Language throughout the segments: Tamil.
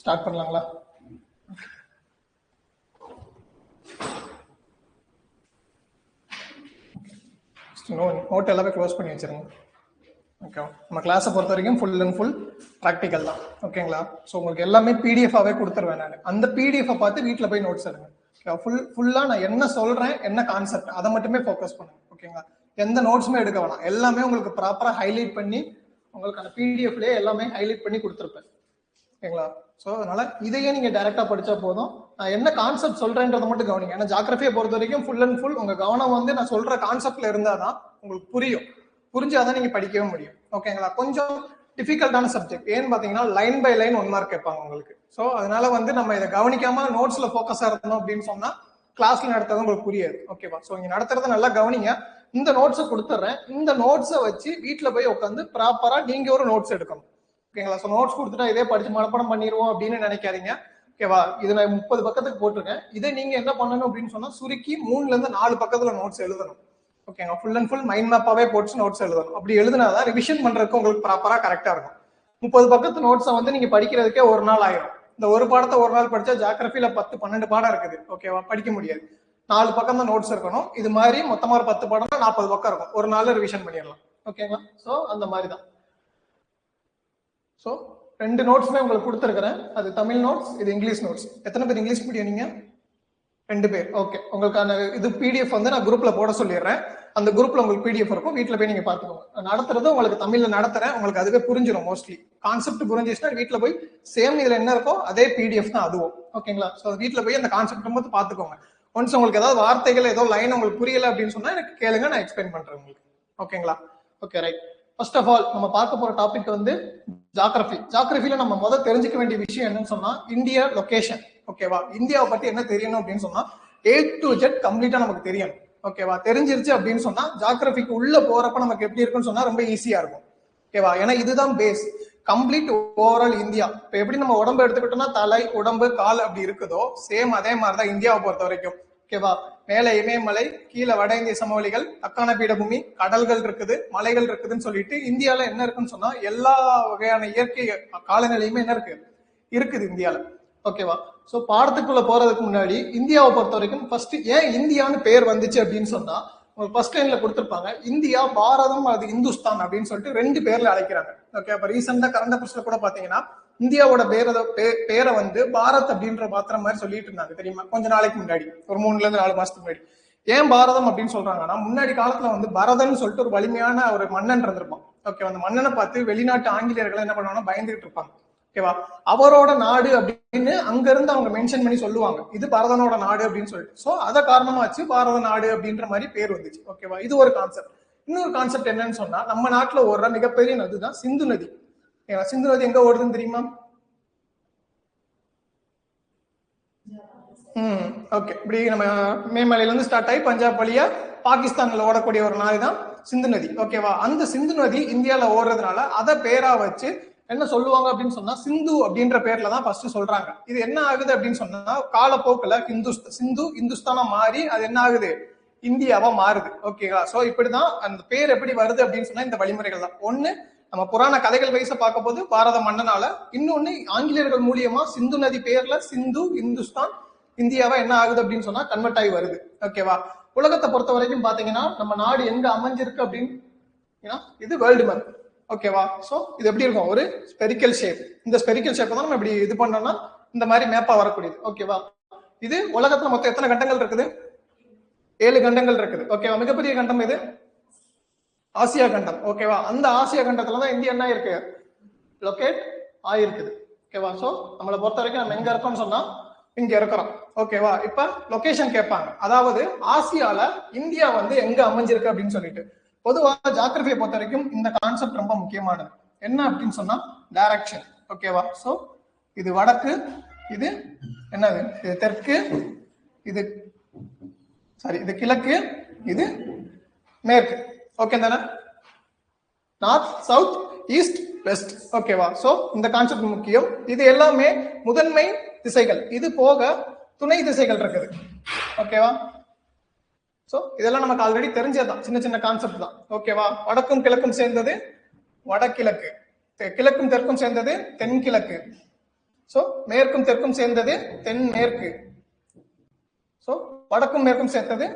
ஸ்டார்ட் பண்ணலாங்களா? நோட் எல்லாமே க்ளோஸ் பண்ணி வச்சிருங்க. ஓகே, நம்ம கிளாஸை பொறுத்த வரைக்கும் ஃபுல் அண்ட் ஃபுல் ப்ராக்டிக்கல் தான். ஓகேங்களா? ஸோ உங்களுக்கு எல்லாமே பிடிஎஃபாகவே கொடுத்துருவேன் நான். அந்த பிடிஎஃபை பார்த்து வீட்டில் போய் நோட்ஸ் எடுங்க. ஃபுல்லாக நான் என்ன சொல்கிறேன், என்ன கான்செப்ட், அதை மட்டுமே ஃபோக்கஸ் பண்ணுங்க. ஓகேங்களா? எந்த நோட்ஸுமே எடுக்க வேணாம். எல்லாமே உங்களுக்கு ப்ராப்பராக ஹைலைட் பண்ணி உங்களுக்கு அந்த பிடிஎஃப்லேயே எல்லாமே ஹைலைட் பண்ணி கொடுத்துருப்பேன். ஓகேங்களா? ஸோ அதனால இதையே நீங்க டைரக்டா படிச்சா போதும். நான் என்ன கான்செப்ட் சொல்றேன்றதை மட்டும் கவனிங்க. ஏன்னா ஜாகிரபியை பொறுத்த வரைக்கும் ஃபுல் அண்ட் ஃபுல் உங்க கவனம் வந்து நான் சொல்ற கான்செப்ட்ல இருந்தாதான் உங்களுக்கு புரியும். புரிஞ்சாதான் நீங்க படிக்கவே முடியும். ஓகேங்களா? கொஞ்சம் டிஃபிகல்ட்டான சப்ஜெக்ட். ஏன்னு பாத்தீங்கன்னா லைன் பை லைன் 1 மார்க் கேட்பாங்க உங்களுக்கு. ஸோ அதனால வந்து நம்ம இதை கவனிக்காம நோட்ஸ்ல ஃபோக்கஸா இருந்தோம் அப்படின்னு சொன்னா கிளாஸ்ல நடத்துறது உங்களுக்கு புரியாது. ஓகேவா? ஸோ இங்க நடத்துறத நல்லா கவனிங்க. இந்த நோட்ஸை கொடுத்துட்றேன். இந்த நோட்ஸை வச்சு வீட்டுல போய் உட்காந்து ப்ராப்பரா நீங்க ஒரு நோட்ஸ் எடுக்கணும். ஓகேங்களா? ஸோ நோட்ஸ் கொடுத்துட்டா இதே படிச்சு மனப்பாடம் பண்ணிடுவோம் அப்படின்னு நினைக்காதீங்க. ஓகேவா? இது நான் 30 பக்கத்துக்கு போட்டிருக்கேன். இதை நீங்க என்ன பண்ணணும் அப்படின்னு சொன்னா சுருக்கி 3-4 பக்கத்துல நோட்ஸ் எழுதணும். ஓகேங்களா? ஃபுல் அண்ட் ஃபுல் மைண்ட் மேப்பாவே போட்டு நோட்ஸ் எழுதணும். அப்படி எழுதினாதான் ரிவிஷன் பண்றதுக்கு உங்களுக்கு ப்ராப்பரா கரெக்டா இருக்கும். 30 பக்கத்து நோட்ஸை வந்து நீங்க படிக்கிறதுக்கே ஒரு நாள் ஆயிரும். இந்த ஒரு பாடத்தை ஒரு நாள் படிச்சா ஜாகிரபியில 10-12 பாடம் இருக்குது. ஓகேவா? படிக்க முடியாது. 4 பக்கம் தான் நோட்ஸ் இருக்கணும். இது மாதிரி மொத்தமா ஒரு 10 பாடம் 40 பக்கம் இருக்கும். ஒரு நாள் ரிவிஷன் பண்ணிடலாம். ஓகேங்களா? ஸோ அந்த மாதிரி தான். ஸோ 2 நோட்ஸுமே உங்களுக்கு கொடுத்துருக்கிறேன். அது தமிழ் நோட்ஸ், இது இங்கிலீஷ் நோட்ஸ். எத்தனை பேர் இங்கிலீஷ் மீடியம் நீங்க? 2 பேர். ஓகே, உங்களுக்கான இது பிடிஎஃப் வந்து நான் குரூப்ல போட சொல்லிடுறேன். அந்த குரூப்ல உங்களுக்கு பிடிஎஃப் இருக்கும். வீட்டில் போய் நீங்க பாத்துக்கோங்க. நடத்துறது உங்களுக்கு தமிழ்ல நடத்துறேன். உங்களுக்கு அதுவே புரிஞ்சிடும். மோஸ்ட்லி கான்செப்ட் புரிஞ்சிச்சுன்னா வீட்டில் போய் சேம் இதுல என்ன இருக்கோ அதே பிடிஎஃப் தான் அதுவும். ஓகேங்களா? ஸோ வீட்டில் போய் அந்த கான்செப்ட் மட்டும் பாத்துக்கோங்க. ஒன்ஸ் உங்களுக்கு ஏதாவது வார்த்தைகள் ஏதோ லைன் உங்களுக்கு புரியல அப்படின்னு சொன்னா எனக்கு கேளுங்க, நான் எக்ஸ்பிளைன் பண்றேன் உங்களுக்கு. ஓகேங்களா? Okay, right. First of all நம்ம பார்க்க போற டாபிக் வந்து ஜாகிரபி. ஜாகிரபில நம்ம முதல் தெரிஞ்சுக்க வேண்டிய விஷயம் என்னன்னு சொன்னா இந்தியா லொகேஷன். ஓகேவா? இந்தியாவை பத்தி என்ன தெரியணும் அப்படின்னு சொன்னா A to Z கம்ப்ளீட்டா நமக்கு தெரியணும். ஓகேவா? தெரிஞ்சிருச்சு அப்படின்னு சொன்னா ஜாகிரபிக்கு உள்ள போறப்ப நமக்கு எப்படி இருக்குன்னு சொன்னா ரொம்ப ஈஸியா இருக்கும். ஓகேவா? ஏன்னா இதுதான் பேஸ். Complete overall India. இப்ப எப்படி நம்ம உடம்பு எடுத்துக்கிட்டோம்னா தலை, உடம்பு, கால் அப்படி இருக்குதோ சேம் அதே மாதிரிதான் இந்தியாவை பொறுத்த வரைக்கும். ஓகேவா? மேல இமயமலை, கீழே வட இந்திய சமவெளிகள், தக்கான பீடபூமி, கடல்கள் இருக்குது, மலைகள் இருக்குதுன்னு சொல்லிட்டு இந்தியால என்ன இருக்குன்னு சொன்னா எல்லா வகையான இயற்கை காலநிலையுமே என்ன இருக்குது இந்தியால. ஓகேவா? சோ பாடத்துக்குள்ள போறதுக்கு முன்னாடி இந்தியாவை பொறுத்த வரைக்கும் ஃபர்ஸ்ட் ஏன் இந்தியான்னு பேர் வந்துச்சு அப்படின்னு சொன்னா உங்களுக்கு ஃபர்ஸ்ட் லைன்ல கொடுத்துருப்பாங்க இந்தியா, பாரதம், அது இந்துஸ்தான் அப்படின்னு சொல்லிட்டு 2 பேர்ல அழைக்கிறாங்க. ஓகே, அப்ப ரீசெண்டா கரண்ட் அஃபேர்ஸ்ல கூட பாத்தீங்கன்னா இந்தியாவோட பேரை வந்து பாரத் அப்படின்ற பாத்திரம் மாதிரி சொல்லிட்டு இருந்தாங்க. தெரியுமா? கொஞ்ச நாளைக்கு முன்னாடி, ஒரு 3-4 மாசத்துக்கு முன்னாடி. ஏன் பாரதம் அப்படின்னு சொல்றாங்கன்னா முன்னாடி காலத்துல வந்து பரதன் சொல்லிட்டு ஒரு வலிமையான ஒரு மன்னன் இருந்திருப்பான். ஓகே, அந்த மன்னனை பார்த்து வெளிநாட்டு ஆங்கிலேயர்கள் என்ன பண்ணுவாங்கன்னா பயந்துகிட்டு இருப்பாங்க. ஓகேவா? அவரோட நாடு அப்படின்னு அங்க இருந்து அவங்க மென்ஷன் பண்ணி சொல்லுவாங்க இது பரதனோட நாடு அப்படின்னு சொல்லிட்டு. சோ அத காரணமா வச்சு பாரத நாடு அப்படின்ற மாதிரி பேர் வந்துச்சு. ஓகேவா? இது ஒரு கான்செப்ட். இன்னொரு கான்செப்ட் என்னன்னு சொன்னா நம்ம நாட்டுல ஓடுற மிகப்பெரிய நதி தான் சிந்து நதி. சிந்து நதி எங்க ஓடுதுன்னு தெரியுமா? ஓகே, இப்படி நம்ம மேமலையில இருந்து ஸ்டார்ட் ஆகி பஞ்சாப் வழியா பாகிஸ்தான்ல ஓடக்கூடிய ஒரு நாடு தான் சிந்து நதி. ஓகேவா? அந்த சிந்து நதி இந்தியால ஓடுறதுனால அதை பேரா வச்சு என்ன சொல்லுவாங்க அப்படின்னு சொன்னா சிந்து அப்படின்ற பேர்ல தான் ஃபர்ஸ்ட் சொல்றாங்க. இது என்ன ஆகுது அப்படின்னு சொன்னா காலப்போக்குல சிந்து இந்துஸ்தானா மாறி அது என்ன ஆகுது இந்தியாவா மாறுது. ஓகேவா? சோ இப்படிதான் அந்த பேர் எப்படி வருது அப்படின்னு சொன்னா இந்த வழிமுறைகள் தான். ஒண்ணு நம்ம புராண கதைகள் வயச பார்க்க போது பாரத மன்னனால, இன்னொன்னு ஆங்கிலேயர்கள் மூலியமா சிந்து நதி பேர்ல சிந்து இந்துஸ்தான் இந்தியாவா என்ன ஆகுது அப்படின்னு சொன்னா கன்வெர்ட் ஆகி வருது. ஓகேவா? உலகத்தை பொறுத்த வரைக்கும் பாத்தீங்கன்னா நம்ம நாடு எங்க அமைஞ்சிருக்கு அப்படின்னு இது வேர்ல்டு மேப். ஓகேவா? சோ இது எப்படி இருக்கும்? ஒரு ஸ்பெரிக்கல் ஷேப். இந்த ஸ்பெரிக்கல் ஷேப் தான் நம்ம இப்படி இது பண்ணோம்னா இந்த மாதிரி மேப்பா வரக்கூடியது. ஓகேவா? இது உலகத்துல மொத்தம் எத்தனை கண்டங்கள் இருக்குது? 7 கண்டங்கள் இருக்குது. ஓகேவா? மிகப்பெரிய கண்டம் இது ஆசியா கண்டம். ஓகேவா? அந்த ஆசியா கண்டத்துலதான் இந்தியா என்ன இருக்கு லொகேட் ஆயிருக்குது. ஓகேவா? சோ நம்மளை பொறுத்த வரைக்கும் நம்ம எங்க இருக்கோம்னு சொன்னா இங்க இருக்கிறோம். ஓகேவா? இப்ப லொகேஷன் கேட்பாங்க. அதாவது ஆசியால இந்தியா வந்து எங்க அமைஞ்சிருக்கு அப்படின்னு சொல்லிட்டு. பொதுவா ஜாகிரபியை பொறுத்த வரைக்கும் இந்த கான்செப்ட் ரொம்ப முக்கியமானது. என்ன அப்படின்னு சொன்னா டைரக்ஷன். ஓகேவா? சோ இது வடக்கு, இது என்னது, இது தெற்கு, இது இது கிழக்கு, இது மேற்கு. ஓகே தானே? North, south, east, west. ஓகேவா? சோ இந்த கான்செப்ட் முக்கியம். இது எல்லாமே முதன்மை திசைகள். இது போக துணை திசைகள் இருக்குது. ஓகேவா? சோ இதெல்லாம் நமக்கு ஆல்ரெடி தெரிஞ்சதுதான். சின்ன சின்ன கான்செப்ட் தான். ஓகேவா? வடக்கும் கிழக்கும் சேர்ந்தது வடகிழக்கு, கிழக்கும் தெற்கும் சேர்ந்தது தென்கிழக்கு. சோ மேற்கும் தெற்கும் சேர்ந்தது தென்மேற்கு. சோ வடக்கும் மேற்கும் சேர்த்தது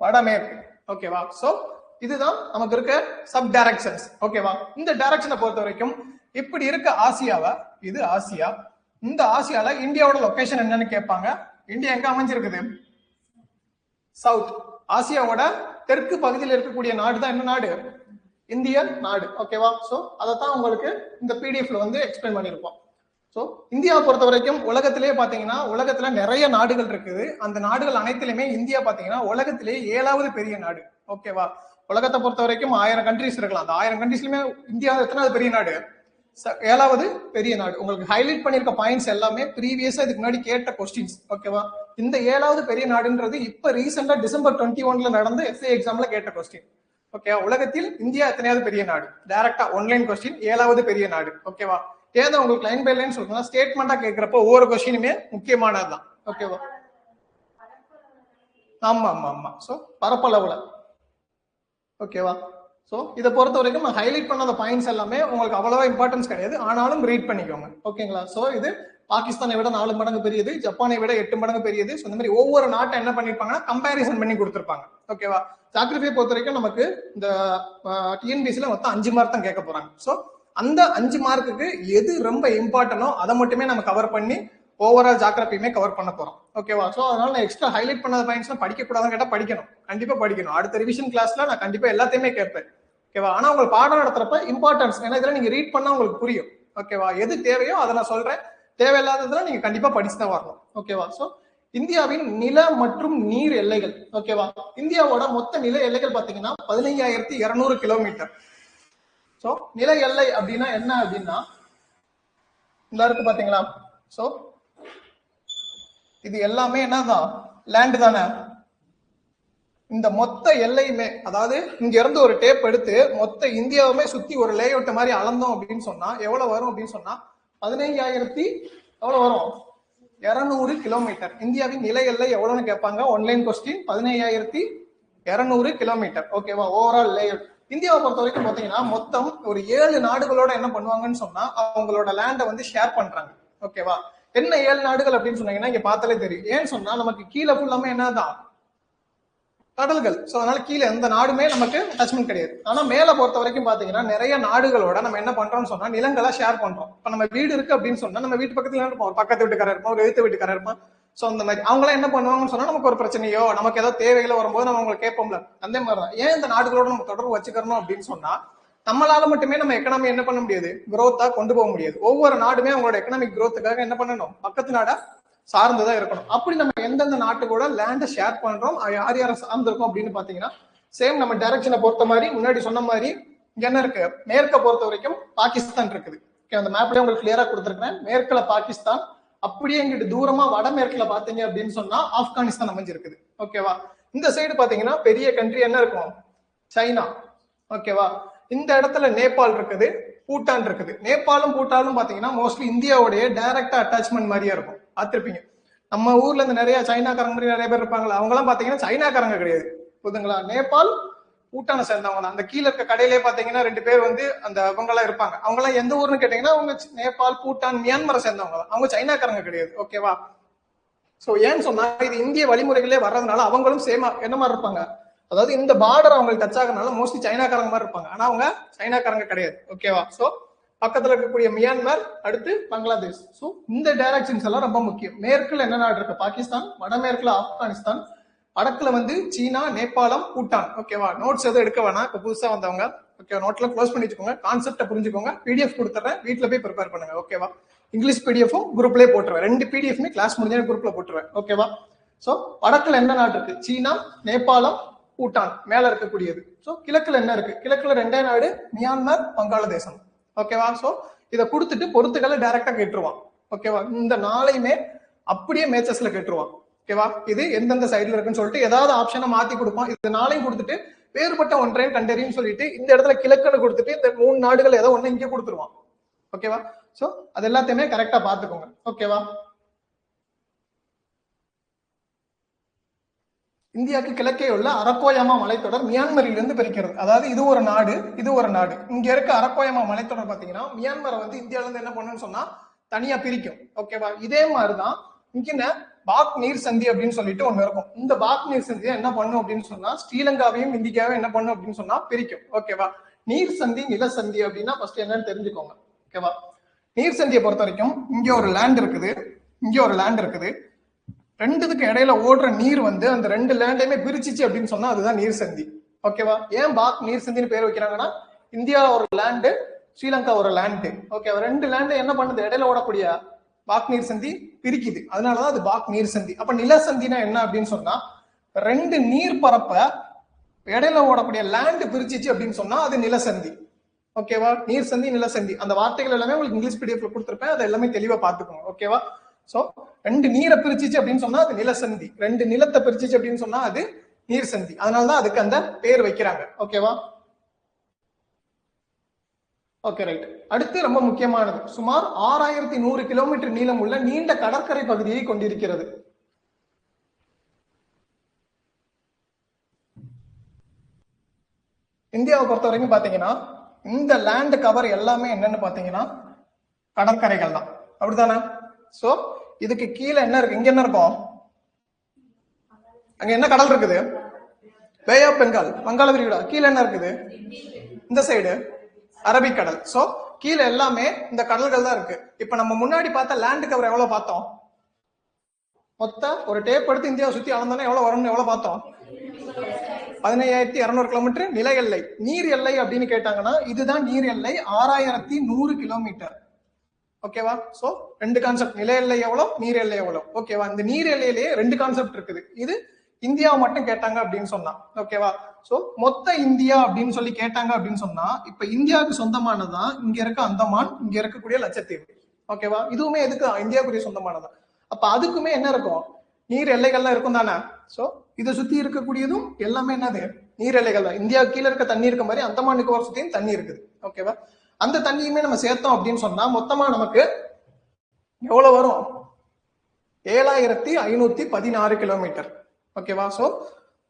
வடமேற்கு. ஓகேவா? சோ இதுதான் நமக்கு இருக்க சப் டைரக்ஷன்ஸ். ஓகேவா? இந்த டைரக்ஷனை பொறுத்த வரைக்கும் இப்படி இருக்க ஆசியாவை, இது ஆசியா, இந்த ஆசியால இந்தியாவோட லொகேஷன் என்னன்னு கேட்பாங்க. இந்தியா எங்க அமைஞ்சிருக்குது? சவுத். ஆசியாவோட தெற்கு பகுதியில் இருக்கக்கூடிய நாடு தான் என்ன நாடு? இந்தியன் நாடு. ஓகேவா? சோ அதைத்தான் உங்களுக்கு இந்த பிடிஎஃப்ல வந்து எக்ஸ்பிளைன் பண்ணிருப்போம். சோ இந்தியாவை பொறுத்த வரைக்கும் உலகத்திலேயே பாத்தீங்கன்னா உலகத்துல நிறைய நாடுகள் இருக்குது. அந்த நாடுகள் அனைத்திலுமே இந்தியா பாத்தீங்கன்னா உலகத்திலேயே 7வது பெரிய நாடு. ஓகேவா? உலகத்தை பொறுத்த வரைக்கும் 1000 கண்ட்ரிஸ் இருக்கலாம். அந்த 1000 கண்ட்ரிஸ்லயுமே இந்தியா எத்தனாவது பெரிய நாடு? 7வது பெரிய நாடு. உங்களுக்கு ஹைலைட் பண்ணிருக்க பாயிண்ட்ஸ் எல்லாமே ப்ரீவியஸா இதுக்கு முன்னாடி கேட்ட கொஸ்டின்ஸ். ஓகேவா? இந்த 7வது பெரிய நாடுன்றது இப்ப ரீசெண்டா டிசம்பர் 21 நடந்த எஸ்ஏ எக்ஸாம்ல கேட்ட கொஸ்டின். ஓகேவா? உலகத்தில் இந்தியா எத்தனையாவது பெரிய நாடு? டைரக்டா ஒன்லைன் கொஸ்டின், 7வது பெரிய நாடு. ஓகேவா? ஏதோ உங்களுக்கு லைன் பை லைன் சொல்லணும், ஸ்டேட்மெண்டா கேட்கிறப்போ ஒவ்வொரு கொஸ்டினுமே முக்கியமானதுதான். ஓகேவா? ஆமா ஆமா ஆமா. சோ பரப்பளவுல. ஓகேவா? சோ இதை பொறுத்த வரைக்கும் நான் ஹைலைட் பண்ணாத பாயிண்ட்ஸ் எல்லாமே உங்களுக்கு அவ்வளவா இம்பார்ட்டன்ஸ் கிடையாது, ஆனாலும் ரீட் பண்ணிக்கோங்க. ஓகேங்களா? சோ இது பாகிஸ்தானை விட 4 மடங்கு பெரியது, ஜப்பானை விட 8 மடங்கு பெரியது. இந்த மாதிரி ஒவ்வொரு நாட்டை என்ன பண்ணிருப்பாங்கன்னா கம்பேரிசன் பண்ணி கொடுத்துருப்பாங்க. ஓகேவா? ஜாகிரபியை பொறுத்த வரைக்கும் நமக்கு இந்த டிஎன்பிசில மொத்தம் 5 மார்க் தான் கேட்க போறாங்க. சோ அந்த 5 மார்க்குக்கு எது ரொம்ப இம்பார்ட்டனோ அதை மட்டுமே நம்ம கவர் பண்ணி ஓவரால் ஜாகிரபியுமே கவர் பண்ண போறோம். ஓகேவா? சோ அதனால நான் எக்ஸ்ட்ரா ஹைலைட் பண்ணாத பாயிண்ட்ஸ் படிக்க கூடாதுன்னு கேட்டா படிக்கணும், கண்டிப்பா படிக்கணும். அடுத்த ரிவிஷன் கிளாஸ்ல நான் கண்டிப்பா எல்லாத்தையுமே கேட்பேன். ஓகேவா? ஆனா உங்களுக்கு பாடம் நடத்துறப்ப இம்பார்ட்டன்ஸ், ஏன்னா இதெல்லாம் நீங்க ரீட் பண்ணா உங்களுக்கு புரியும். ஓகேவா? எது தேவையோ அதை நான் சொல்றேன், தேவையில்லாததுலாம் நீங்க கண்டிப்பா படிச்சுதான் வரணும். ஓகேவா? சோ இந்தியாவின் நில மற்றும் நீர் எல்லைகள். ஓகேவா? இந்தியாவோட மொத்த நில எல்லைகள் பாத்தீங்கன்னா 15200 கிலோமீட்டர். சோ நில எல்லை அப்படின்னா என்ன அப்படின்னா இந்த இருக்கு பாத்தீங்களா? சோ இது எல்லாமே என்னதான்? லேண்ட் தானே. இந்த மொத்த எல்லையுமே, அதாவது இங்க இருந்து ஒரு டேப் எடுத்து மொத்த இந்தியாவுமே சுத்தி ஒரு லே அவுட் மாதிரி அளந்தோம் அப்படின்னு சொன்னா எவ்வளவு வரும் அப்படின்னு சொன்னா 15000 எவ்வளவு வரும்? 200 கிலோமீட்டர். இந்தியாவின் நில எல்லை எவ்வளவுன்னு கேட்பாங்க ஒன்லைன் கொஸ்டின். 15200 கிலோமீட்டர். ஓகேவா? Overall lay out. இந்தியாவை பொறுத்த வரைக்கும் பாத்தீங்கன்னா மொத்தம் ஒரு 7 நாடுகளோட என்ன பண்ணுவாங்கன்னு சொன்னா அவங்களோட லேண்டை வந்து ஷேர் பண்றாங்க. ஓகேவா? என்ன 7 நாடுகள் அப்படின்னு சொன்னீங்கன்னா இங்க பார்த்தாலே தெரியும். ஏன்னு சொன்னா நமக்கு கீழே ஃபுல்லாமே என்னதான்? கடல்கள். சோ அதனால கீழே எந்த நாடுமே நமக்கு டச்மெண்ட் கிடையாது. ஆனா மேல பொறுத்த வரைக்கும் பாத்தீங்கன்னா நிறைய நாடுகளோட நம்ம என்ன பண்றோம்னு சொன்னா நிலங்களை ஷேர் பண்றோம். இப்ப நம்ம வீடு இருக்கு அப்படின்னு சொன்னா நம்ம வீட்டு பக்கத்துல இருப்போம், ஒரு பக்கத்து வீட்டுக்காரர் இருப்போம், ஒரு எழுத்து வீட்டுக்காரர் இருப்போம். சோ அந்த மாதிரி அவங்களாம் என்ன பண்ணுவாங்கன்னு சொன்னா நமக்கு ஒரு பிரச்சனையோ நமக்கு ஏதோ தேவைகளை வரும்போது நம்ம அவங்களை கேட்போம்ல, அந்த மாதிரிதான். ஏன் இந்த நாடுகளோட நம்ம தொடர்பு வச்சுக்கணும் அப்படின்னு சொன்னா நம்மளால மட்டுமே நம்ம எக்கனாமி என்ன பண்ண முடியாது? குரோத்தா கொண்டு போக முடியாது. ஒவ்வொரு நாடுமே அவங்களோட எக்கனாமிக் குரோத்துக்காக என்ன பண்ணணும்? பக்கத்து நாடா சார்ந்துதான் இருக்கணும். அப்படி நம்ம எந்தெந்த நாட்டு கூட லேண்டை ஷேர் பண்றோம், யார் யாரை சார்ந்து இருக்கும் அப்படின்னு பாத்தீங்கன்னா சேம் நம்ம டைரக்ஷனை பொறுத்த மாதிரி முன்னாடி சொன்ன மாதிரி இங்க என்ன இருக்கு? மேற்க பொறுத்த வரைக்கும் பாகிஸ்தான் இருக்குது. அந்த மேப்ல உங்களுக்கு கிளியரா கொடுத்துருக்கேன். மேற்குல பாகிஸ்தான், அப்படியே இங்கிட்டு தூரமா வடமேற்குல பாத்தீங்க அப்படின்னு சொன்னா ஆப்கானிஸ்தான் அமைஞ்சிருக்குது. ஓகேவா? இந்த சைடு பாத்தீங்கன்னா பெரிய கண்ட்ரி என்ன இருக்கும்? சைனா. ஓகேவா? இந்த இடத்துல நேபாள் இருக்குது, பூட்டான் இருக்குது. நேபாளும் பூட்டானும் பாத்தீங்கன்னா மோஸ்ட்லி இந்தியாவுடைய டைரக்டா அட்டாச்மெண்ட் மாதிரியே இருக்கும். பார்த்திருப்பீங்க. நம்ம ஊர்ல இருந்து நிறைய சைனாக்காரங்க மாதிரி நிறைய பேர் இருப்பாங்களா, அவங்க எல்லாம் பாத்தீங்கன்னா சைனாக்காரங்க கிடையாது. புரியுதுங்களா? நேபாள் பூட்டானை சேர்ந்தவங்க தான். அந்த கீழே இருக்க கடையிலே பாத்தீங்கன்னா 2 பேர் வந்து அந்த அவங்க எல்லாம் இருப்பாங்க. அவங்க எல்லாம் எந்த ஊர்னு கேட்டீங்கன்னா அவங்க நேபாள், பூட்டான், மியான்மரை சேர்ந்தவங்க தான். அவங்க சைனாக்காரங்க கிடையாது. ஓகேவா? சோ ஏன்னு சொன்னா இது இந்திய வழிமுறைகளே வர்றதுனால அவங்களும் சேமா என்ன மாதிரி இருப்பாங்க, அதாவது இந்த பார்டர் அவங்களுக்கு டச் ஆகிறதுனால மோஸ்ட்லி சைனாக்காரங்க மாதிரி இருப்பாங்க. ஆனா அவங்க சைனாக்காரங்க கிடையாது. ஓகேவா? சோ பக்கத்துல இருக்கக்கூடிய மியான்மர், அடுத்து பங்களாதேஷ். சோ இந்த டைரக்ஷன்ஸ் எல்லாம் ரொம்ப முக்கியம். மேற்குல என்ன நாடு இருக்கு? பாகிஸ்தான். வடமேற்குல ஆப்கானிஸ்தான். வடக்குல வந்து சீனா, நேபாளம், பூட்டான். ஓகேவா? நோட்ஸ் எதுவும் எடுக்க வேணாம், இப்ப புதுசா வந்தவங்க. ஓகே, நோட்லாம் க்ளோஸ் பண்ணி வச்சுக்கோங்க. கான்செப்டை புரிஞ்சுக்கோங்க. பிடிஎஃப் கொடுத்துறேன், வீட்டுல போய் ப்ரிப்பேர் பண்ணுங்க. ஓகேவா? இங்கிலீஷ் பிடிஎஃப்பும் குரூப்லயே போட்டுருவேன். 2 பிடிஎஃப்மே கிளாஸ் முடிஞ்ச குரூப்ல போட்டுருவேன். ஓகேவா? சோ வடக்குல என்ன நாடு இருக்கு? சீனா, நேபாளம், பூட்டான் மேல இருக்கக்கூடியது. சோ கிழக்குல என்ன இருக்கு? கிழக்குல 2 நாடு, மியான்மர், வங்காளதேசம். ஓகேவா? சோ இதை கொடுத்துட்டு பொறுத்துக்களை டைரக்டா கேட்டுருவான். ஓகேவா? இந்த நாளையுமே அப்படியே மேட்சஸ்ல கேட்டுருவான். ஓகேவா? இது எந்தெந்த சைடுல இருக்குன்னு சொல்லிட்டு ஏதாவது ஆப்ஷனை மாத்தி கொடுப்பான். இது நாளையும் கொடுத்துட்டு வேறுபட்ட ஒன்றையும் கண்டறியும் சொல்லிட்டு இந்த இடத்துல கிழக்குன்னு கொடுத்துட்டு இந்த 3 நாடுகள் ஏதோ ஒண்ணு இங்கே கொடுத்துருவான். ஓகேவா? சோ அது எல்லாத்தையுமே கரெக்டா பாத்துக்கோங்க. ஓகேவா? இந்தியாவுக்கு கிழக்கே உள்ள அரக்கோயாமா மலைத்தொடர் மியான்மரில் இருந்து பிரிக்கிறது. அதாவது இது ஒரு நாடு, இது ஒரு நாடு. இங்க இருக்க அரக்கோயாமா மலைத்தொடர் பாத்தீங்கன்னா மியான்மரை வந்து இந்தியால இருந்து என்ன பண்ணுன்னு சொன்னா தனியா பிரிக்கும். ஓகேவா? இதே மாதிரிதான் இங்க பாக் நீர் சந்தி அப்படின்னு சொல்லிட்டு ஒண்ணு இருக்கும். இந்த பாக் நீர் சந்தியை என்ன பண்ணும் அப்படின்னு சொன்னா ஸ்ரீலங்காவையும் இந்தியாவையும் என்ன பண்ணும் அப்படின்னு சொன்னா பிரிக்கும். ஓகேவா? நீர் சந்தி நிலசந்தி அப்படின்னா ஃபர்ஸ்ட் என்னன்னு தெரிஞ்சுக்கோங்க. ஓகேவா? நீர் சந்தியை பொறுத்த வரைக்கும் இங்க ஒரு லேண்ட் இருக்குது, இங்க ஒரு லேண்ட் இருக்குது. ரெண்டுத்துக்கு இடையில ஓடுற நீர் வந்து அந்த ரெண்டு லேண்டையுமே பிரிச்சிச்சு அப்படின்னு சொன்னா அதுதான் நீர் சந்தி. ஓகேவா? ஏன் பாக் நீர் சந்தின்னு பேர் வைக்கிறாங்கன்னா இந்தியா ஒரு லேண்டு, ஸ்ரீலங்கா ஒரு லேண்டு. ஓகேவா? ரெண்டு லேண்டு என்ன பண்ணுது, இடையில ஓடக்கூடிய பாக் நீர் சந்தி பிரிக்குது. அதனாலதான் அது பாக் நீர் சந்தி. அப்ப நிலசந்தினா என்ன அப்படின்னு சொன்னா ரெண்டு நீர் பரப்ப இடையில ஓடக்கூடிய லேண்ட் பிரிச்சிச்சு அப்படின்னு சொன்னா அது நிலசந்தி. ஓகேவா? நீர் சந்தி நிலசந்தி அந்த வார்த்தைகள் எல்லாமே உங்களுக்கு இங்கிலீஷ் பிடிஎஃப்ல கொடுத்துருப்பேன், அதை எல்லாமே தெளிவா பாத்துக்கோங்க. ஓகேவா? சோ ரெண்டு நீரை பிரிச்சிச்சு அப்படின்னு சொன்னா அது நிலசந்தி, ரெண்டு நிலத்தை பிரிச்சிச்சு அப்படின்னு சொன்னா அது நீர் சந்தி. அதனாலதான் அதுக்கு அந்த பேர் வைக்கிறாங்க. ஓகேவா? Okay right. அடுத்து ரொம்ப முக்கியமானது, சுமார் 6100 கிலோமீட்டர் நீளம் உள்ள நீண்ட கடற்கரை பகுதியை கொண்டிருக்கிறது. இந்தியாவை பொறுத்த வரைக்கும் பாத்தீங்கன்னா இந்த லேண்ட் கவர் எல்லாமே என்னன்னு பாத்தீங்கன்னா கடற்கரைகள் தான். அப்படித்தானே? சோ இதுக்கு கீழே என்ன இருக்கு, இங்க என்ன இருக்கும், அங்க என்ன கடல் இருக்குது, பே ஆஃப் பெங்கால், வங்காள விரிகுடா. கீழே என்ன இருக்குது, இந்த சைடு அரபிக்கடல். சோ கீழே எல்லாமே இந்த கடல்கள் தான் இருக்கு. இப்ப நம்ம முன்னாடி பார்த்த லேண்ட் கவர் எவ்வளவு பார்த்தோம், மொத்த ஒரு டேப் எடுத்து இந்தியாவை சுத்தி அளந்தோன்னா எவ்வளவு வரும்னு எவ்வளவு பார்த்தோம், 15200 கிலோமீட்டர் நில எல்லை. நீர் எல்லை அப்படின்னு கேட்டாங்கன்னா இதுதான் நீர் எல்லை, 6100 கிலோமீட்டர். ஓகேவா? சோ ரெண்டு கான்செப்ட், நில எல்லை எவ்வளவு, நீர் எல்லை எவ்வளவு. ஓகேவா? இந்த நீர் எல்லையிலேயே ரெண்டு கான்செப்ட் இருக்குது. இது இந்தியாவை மட்டும் கேட்டாங்க அப்படின்னு சொன்னா. ஓகேவா? சோ மொத்த இந்தியா அப்படின்னு சொல்லி கேட்டாங்க அப்படின்னு சொன்னா இப்ப இந்தியாவுக்கு சொந்தமானதான் இங்க இருக்க அந்தமான், இங்க இருக்கக்கூடிய லட்சத்தீவு. ஓகேவா? இதுவுமே எதுக்கு, இந்தியாவுக்குரிய சொந்தமானதான். அப்ப அதுக்குமே என்ன இருக்கும், நீர் எல்லைகள்லாம் இருக்கும் தானே. சோ இதை சுத்தி இருக்கக்கூடியதும் எல்லாமே என்னது, நீர் எல்லைகள் தான். இந்தியா கீழே இருக்க தண்ணி இருக்க மாதிரி அந்தமானுக்கு ஒரு சுத்தியும் தண்ணி இருக்குது. ஓகேவா? அந்த தண்ணியுமே நம்ம சேர்த்தோம் அப்படின்னு சொன்னா மொத்தமா நமக்கு எவ்வளவு வரும், 7516 கிலோமீட்டர். ஓகேவா? சோ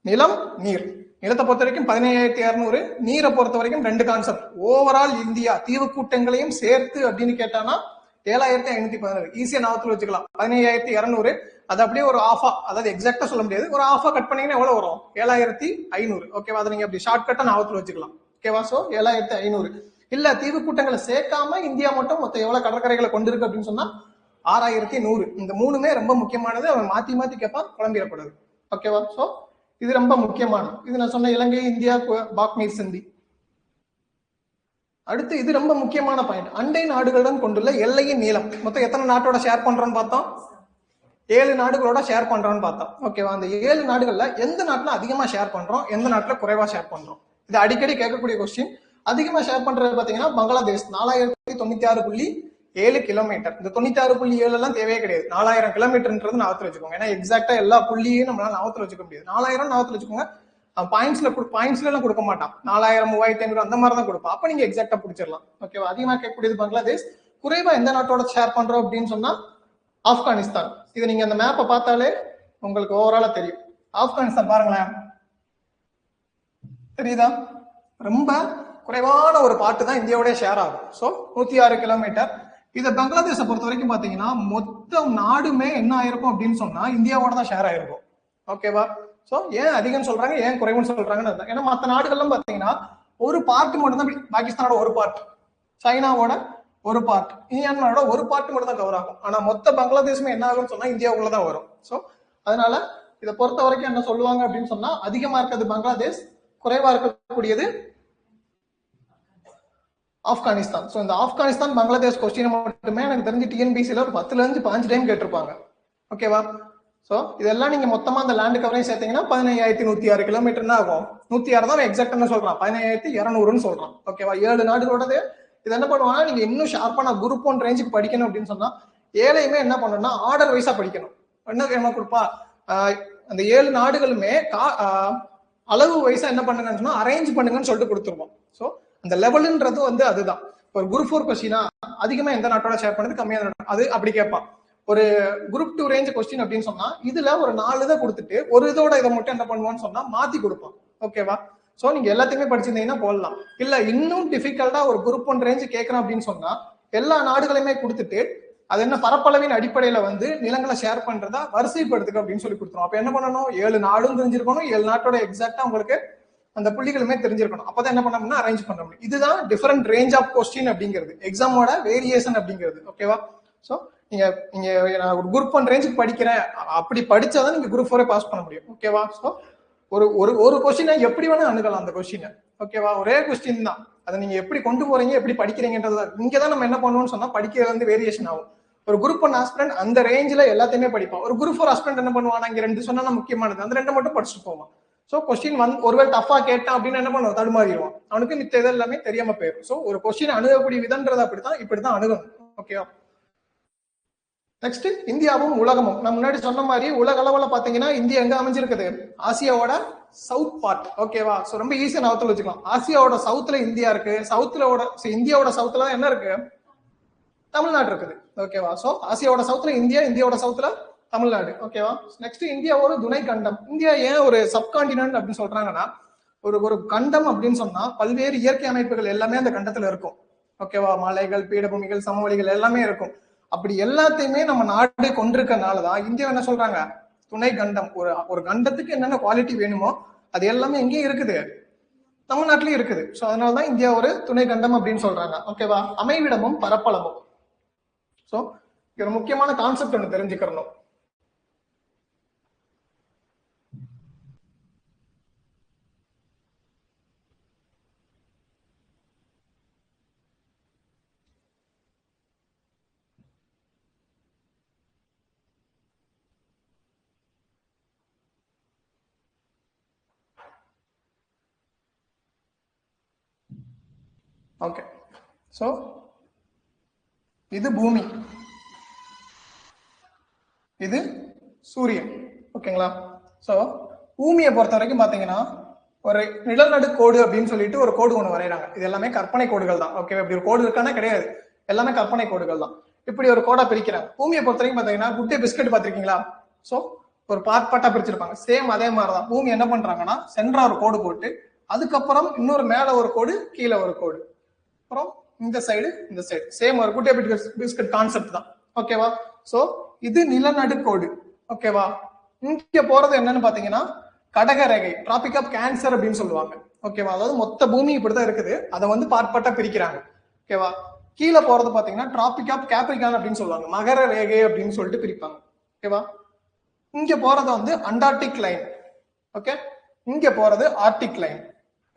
நிலம் நீர், நிலத்தை பொறுத்த வரைக்கும் 15600, நீரை பொறுத்த வரைக்கும் ரெண்டு கான்செப்ட். ஓவரால் இந்தியா தீவு கூட்டங்களையும் சேர்த்து அப்படின்னு கேட்டானா 7516. ஈஸியா நாவத்துல வச்சுக்கலாம். 15200 அது அப்படியே ஒரு ஆஃபா, அதாவது எக்ஸாக்டா சொல்ல முடியாது, ஒரு ஆஃபா கட் பண்ணீங்கன்னா எவ்வளவு வரும், 7500. ஓகேவா? அதை நீங்க அப்படி ஷார்ட்கட்டா நாவத்துல வச்சுக்கலாம். ஓகேவா? சோ 7500. இல்ல தீவு கூட்டங்களை சேர்க்காம இந்தியா மட்டும் மொத்தம் எவ்வளவு கடற்கரைகளை கொண்டிருக்கு அப்படின்னு சொன்னா 6100. இந்த மூணுமே ரொம்ப முக்கியமானது, அவன் மாத்தி மாத்தி கேட்பான், குழம்பிடக்கூடாது. ஓகேவா? சோ இது ரொம்ப முக்கியமானது. இது நான் சொன்ன இலங்கை இந்தியா பாக் நீர் சந்தி. அடுத்து இது ரொம்ப முக்கியமான பாயிண்ட், அண்டை நாடுகளுடன் கொண்டுள்ள எல்லையின் நீளம். மொத்தம் எத்தனை நாட்டோட ஷேர் பண்றோம்னு பார்த்தோம், 7 நாடுகளோட ஷேர் பண்றோம்னு பார்த்தோம். ஓகேவா? அந்த 7 நாடுகள்ல எந்த நாட்டுல அதிகமா ஷேர் பண்றோம், எந்த நாட்டுல குறைவா ஷேர் பண்றோம், இது அடிக்கடி கேட்கக்கூடிய கொஸ்டின். அதிகமா ஷேர் பண்றது பாத்தீங்கன்னா பங்களாதேஷ் 4096.7 கிலோமீட்டர். இந்த 96.7 எல்லாம் தேவையே கிடையாது, 4000 கிலோமீட்டர்ன்றது ஞாபகத்துல வச்சுக்கோங்க. ஏன்னா எக்ஸாக்டா எல்லா புள்ளியும் நம்மளால ஞாபகத்துல வச்சுக்க முடியாது. 4000 ஞாபகத்துல வச்சுக்கோங்க. பாயிண்ட்ஸ்ல எல்லாம் கொடுக்க மாட்டான், 4000 3500 அந்த மாதிரி தான் கொடுப்பான். அப்ப நீங்க எக்ஸாக்டா பிடிச்சிடலாம். ஓகேவா? அதிகமா கேட்கக்கூடியது பங்களாதேஷ். குறைவா எந்த நாட்டோட ஷேர் பண்றோம் அப்படின்னு சொன்னா ஆப்கானிஸ்தான். இது நீங்க அந்த மேப்பை பார்த்தாலே உங்களுக்கு ஓவராலா தெரியும். ஆப்கானிஸ்தான் பாருங்களேன், தெரியுதா? ரொம்ப குறைவான ஒரு பாட்டு தான் இந்தியாவுடைய ஷேர் ஆகும். So 106 kilometre. இதை பங்களாதேஷை பொறுத்த வரைக்கும் பாத்தீங்கன்னா மொத்த நாடுமே என்ன ஆயிருக்கும் அப்படின்னு சொன்னா இந்தியாவோட தான் ஷேர் ஆயிருக்கும். ஓகேவா? சோ ஏன் அதிகம் சொல்றாங்க, ஏன் குறைவுன்னு சொல்றாங்கன்னு, ஏன்னா மற்ற நாடுகள்லாம் பாத்தீங்கன்னா ஒரு பார்ட் மட்டும் தான், பாகிஸ்தானோட ஒரு பார்ட், சைனாவோட ஒரு பார்ட், மியான்மரோட ஒரு பார்ட் மட்டும் தான் கவர் ஆகும். ஆனா மொத்த பங்களாதேஷுமே என்ன ஆகும்னு சொன்னா இந்தியாவுக்குள்ளதான் வரும். சோ அதனால இதை பொறுத்த வரைக்கும் என்ன சொல்லுவாங்க அப்படின்னு சொன்னா அதிகமா இருக்கிறது பங்களாதேஷ், குறைவா இருக்கக்கூடியது ஆப்கானிஸ்தான். சோ இந்த ஆப்கானிஸ்தான் பங்களாதேஷ் கொஸ்டின் மட்டுமே எனக்கு தெரிஞ்சு டிஎன்பிசில ஒரு 10ல இருந்து 15 டைம் கேட்டிருப்பாங்க. ஓகேவா? சோ இதெல்லாம் நீங்க மொத்தமா அந்த லேண்ட் கவரேஜ் சேர்த்தீங்கன்னா 15106 கிலோமீட்டர் ஆகும். 106 தான் எக்ஸாக்டா சொல்றான், 15200 சொல்றான். ஓகேவா? 7 நாடுகளோடது. இது என்ன பண்ணுவாங்கன்னா நீங்க இன்னும் ஷார்ப்பான குரூப் 1 ரேஞ்சுக்கு படிக்கணும் அப்படின்னு சொன்னா ஏழையுமே என்ன பண்ணணும்னா ஆர்டர் வைஸா படிக்கணும். என்ன கொடுப்பா, அந்த 7 நாடுகளுமே அளவு வைஸா என்ன பண்ணுங்கன்னு சொன்னா அரேஞ்ச் பண்ணுங்கன்னு சொல்லிட்டு கொடுத்துருவோம். சோ அந்த லெவலுன்றது வந்து அதுதான். ஒரு குரூப் 4 கொஸ்டினா அதிகமா எந்த நாட்டோட ஷேர் பண்ணது, கம்மியா அது அப்படி கேட்பான். ஒரு குரூப் 2 ரேஞ்ச் கொஸ்டின் அப்படின்னு சொன்னா இதுல ஒரு 4 இதை கொடுத்துட்டு ஒரு இதோட இதை மட்டும் என்ன பண்ணுவான்னு சொன்னா மாத்தி கொடுப்பான். ஓகேவா? சோ நீங்க எல்லாத்தையுமே படிச்சிருந்தீங்கன்னா போடலாம். இல்ல இன்னும் டிஃபிகல்ட்டா ஒரு குரூப் 1 ரேஞ்ச் கேட்கறோம் அப்படின்னு சொன்னா எல்லா நாடுகளையுமே கொடுத்துட்டு அது என்ன பரப்பளவின் அடிப்படையில வந்து நிலங்களை ஷேர் பண்றதா வரிசைப்படுத்துக்க அப்படின்னு சொல்லி கொடுத்துரும். அப்ப என்ன பண்ணணும், 7 நாடும் தெரிஞ்சிருக்கணும், 7 நாட்டோட எக்ஸாக்டா உங்களுக்கு அந்த புள்ளிகளுமே தெரிஞ்சிருக்கணும். அப்பதான் என்ன பண்ண முடியும், அரேஞ்ச் பண்ண முடியும். இதுதான் டிஃபரெண்ட் ரேஞ்ச் ஆஃப் கொஸ்டின் அப்படிங்கிறது, எக்ஸாமோட வேரியேஷன் அப்படிங்கிறது. ஓகேவா? சோ நீங்க நீங்க நான் ஒரு குரூப் 1 ரேஞ்சுக்கு படிக்கிறேன், அப்படி படிச்சாதான் நீங்க குரூப் 4 பாஸ் பண்ண முடியும். ஓகேவா? சோ ஒரு ஒரு ஒரு கொஸ்டினை எப்படி வேணா அணுகலாம் அந்த கொஸ்டினை. ஓகேவா? ஒரே கொஸ்டின் தான், அதை நீங்க எப்படி கொண்டு போறீங்க, எப்படி படிக்கிறீங்கன்றது. இங்கதான் நம்ம என்ன பண்ணுவோம்னு சொன்னா படிக்கிறதுல இருந்து வேரியேஷன் ஆகும். ஒரு குரூப் 1 ஆஸ்பிரண்ட் அந்த ரேஞ்சில எல்லாத்தையுமே படிப்பான். ஒரு குரூப் 4 ஆஸ்பிரண்ட் என்ன பண்ணுவான், இங்க 2 சொன்னா முக்கியமானது, அந்த 2 மட்டும் படிச்சுட்டு போவான். சோ கொஸ்டின் வந்து ஒருவேளை டஃபா கேட்டான் அப்படின்னு என்ன பண்ணுவோம், தடுமாறிடுவான். அவனுக்கு மித்த இது எல்லாமே தெரியாம போயிடும். சோ ஒரு கொஸ்டின் அணுகக்கூடிய விதன்றது இப்படித்தான் அணுகணும். ஓகேவா? நெக்ஸ்ட் இந்தியாவும் உலகமும். நான் முன்னாடி சொன்ன மாதிரி உலக அளவுல பாத்தீங்கன்னா இந்தியா எங்க அமைஞ்சிருக்குது, ஆசியாவோட சவுத் பார்ட். ஓகேவா? சோ ரொம்ப ஈஸியா நவத்துல வச்சுக்கலாம். ஆசியாவோட சவுத்துல இந்தியா இருக்கு, இந்தியாவோட சவுத்துல என்ன இருக்கு, தமிழ்நாடு இருக்குது. ஓகேவா? சோ ஆசியாவோட சவுத்துல இந்தியா, இந்தியாவோட சவுத்துல தமிழ்நாடு. ஓகேவா? நெக்ஸ்ட் இந்தியா ஒரு துணை கண்டம். இந்தியா ஏன் ஒரு சப்கான்டினென்ட் அப்படின்னு சொல்றாங்கன்னா, ஒரு கண்டம் அப்படின்னு சொன்னா பல்வேறு இயற்கை அமைப்புகள் எல்லாமே அந்த கண்டத்துல இருக்கும். ஓகேவா? மலைகள், பீடபூமிகள், சமவெளிகள் எல்லாமே இருக்கும். அப்படி எல்லாத்தையுமே நம்ம நாடு கொண்டிருக்கனாலதான் இந்தியா என்ன சொல்றாங்க, துணை கண்டம். ஒரு கண்டத்துக்கு என்னென்ன குவாலிட்டி வேணுமோ அது எல்லாமே எங்கேயும் இருக்குது, தமிழ்நாட்டிலயும் இருக்குது. சோ அதனாலதான் இந்தியா ஒரு துணை கண்டம் அப்படின்னு சொல்றாங்க. ஓகேவா? அமைவிடமும் பரப்பளவும். சோ ஒரு முக்கியமான கான்செப்ட் ஒன்று தெரிஞ்சுக்கணும். ஓகே, சோ இது பூமி, இது சூரியன். ஓகேங்களா? சோ பூமியை பொறுத்த வரைக்கும் பாத்தீங்கன்னா ஒரு நிலநடுக்கோடு அப்படின்னு சொல்லிட்டு ஒரு கோடு ஒண்ணு வரைகிறாங்க. இது எல்லாமே கற்பனை கோடுகள் தான். ஓகே, இப்படி ஒரு கோடு இருக்கானா கிடையாது, எல்லாமே கற்பனை கோடுகள் தான். இப்படி ஒரு கோடா பிரிக்கிறாங்க. பூமியை பொறுத்த வரைக்கும் பாத்தீங்கன்னா குட்டே பிஸ்கட் பாத்திருக்கீங்களா? சோ ஒரு பார்ட்டா பிரிச்சிருப்பாங்க. சேம் அதே மாதிரிதான் பூமி என்ன பண்றாங்கன்னா சென்டரா ஒரு கோடு போட்டு அதுக்கப்புறம் இன்னொரு மேல ஒரு கோடு, கீழே ஒரு கோடு, அப்புறம் இந்த சைடு இந்த சைடு, சேம் ஒரு குட்டே பிஸ்கட் கான்செப்ட் தான். ஓகேவா? சோ இது நிலநடுக்கோடு. ஓகேவா? இங்க போறது என்னன்னு பாத்தீங்கன்னா கடக ரேகை, டிராபிக் ஆஃப் கேன்சர் அப்படின்னு சொல்லுவாங்க. ஓகேவா? அதாவது மொத்த பூமி இப்படிதான் இருக்குது, அதை வந்து பார்ட்டா பிரிக்கிறாங்க. ஓகேவா? கீழே போறது பாத்தீங்கன்னா டிராபிக் ஆஃப் கேப்ரிகான் அப்படின்னு சொல்லுவாங்க, மகர ரேகை அப்படின்னு சொல்லிட்டு பிரிப்பாங்க. ஓகேவா? இங்க போறது வந்து அண்டார்டிக் லைன். ஓகே, இங்க போறது ஆர்டிக் லைன்.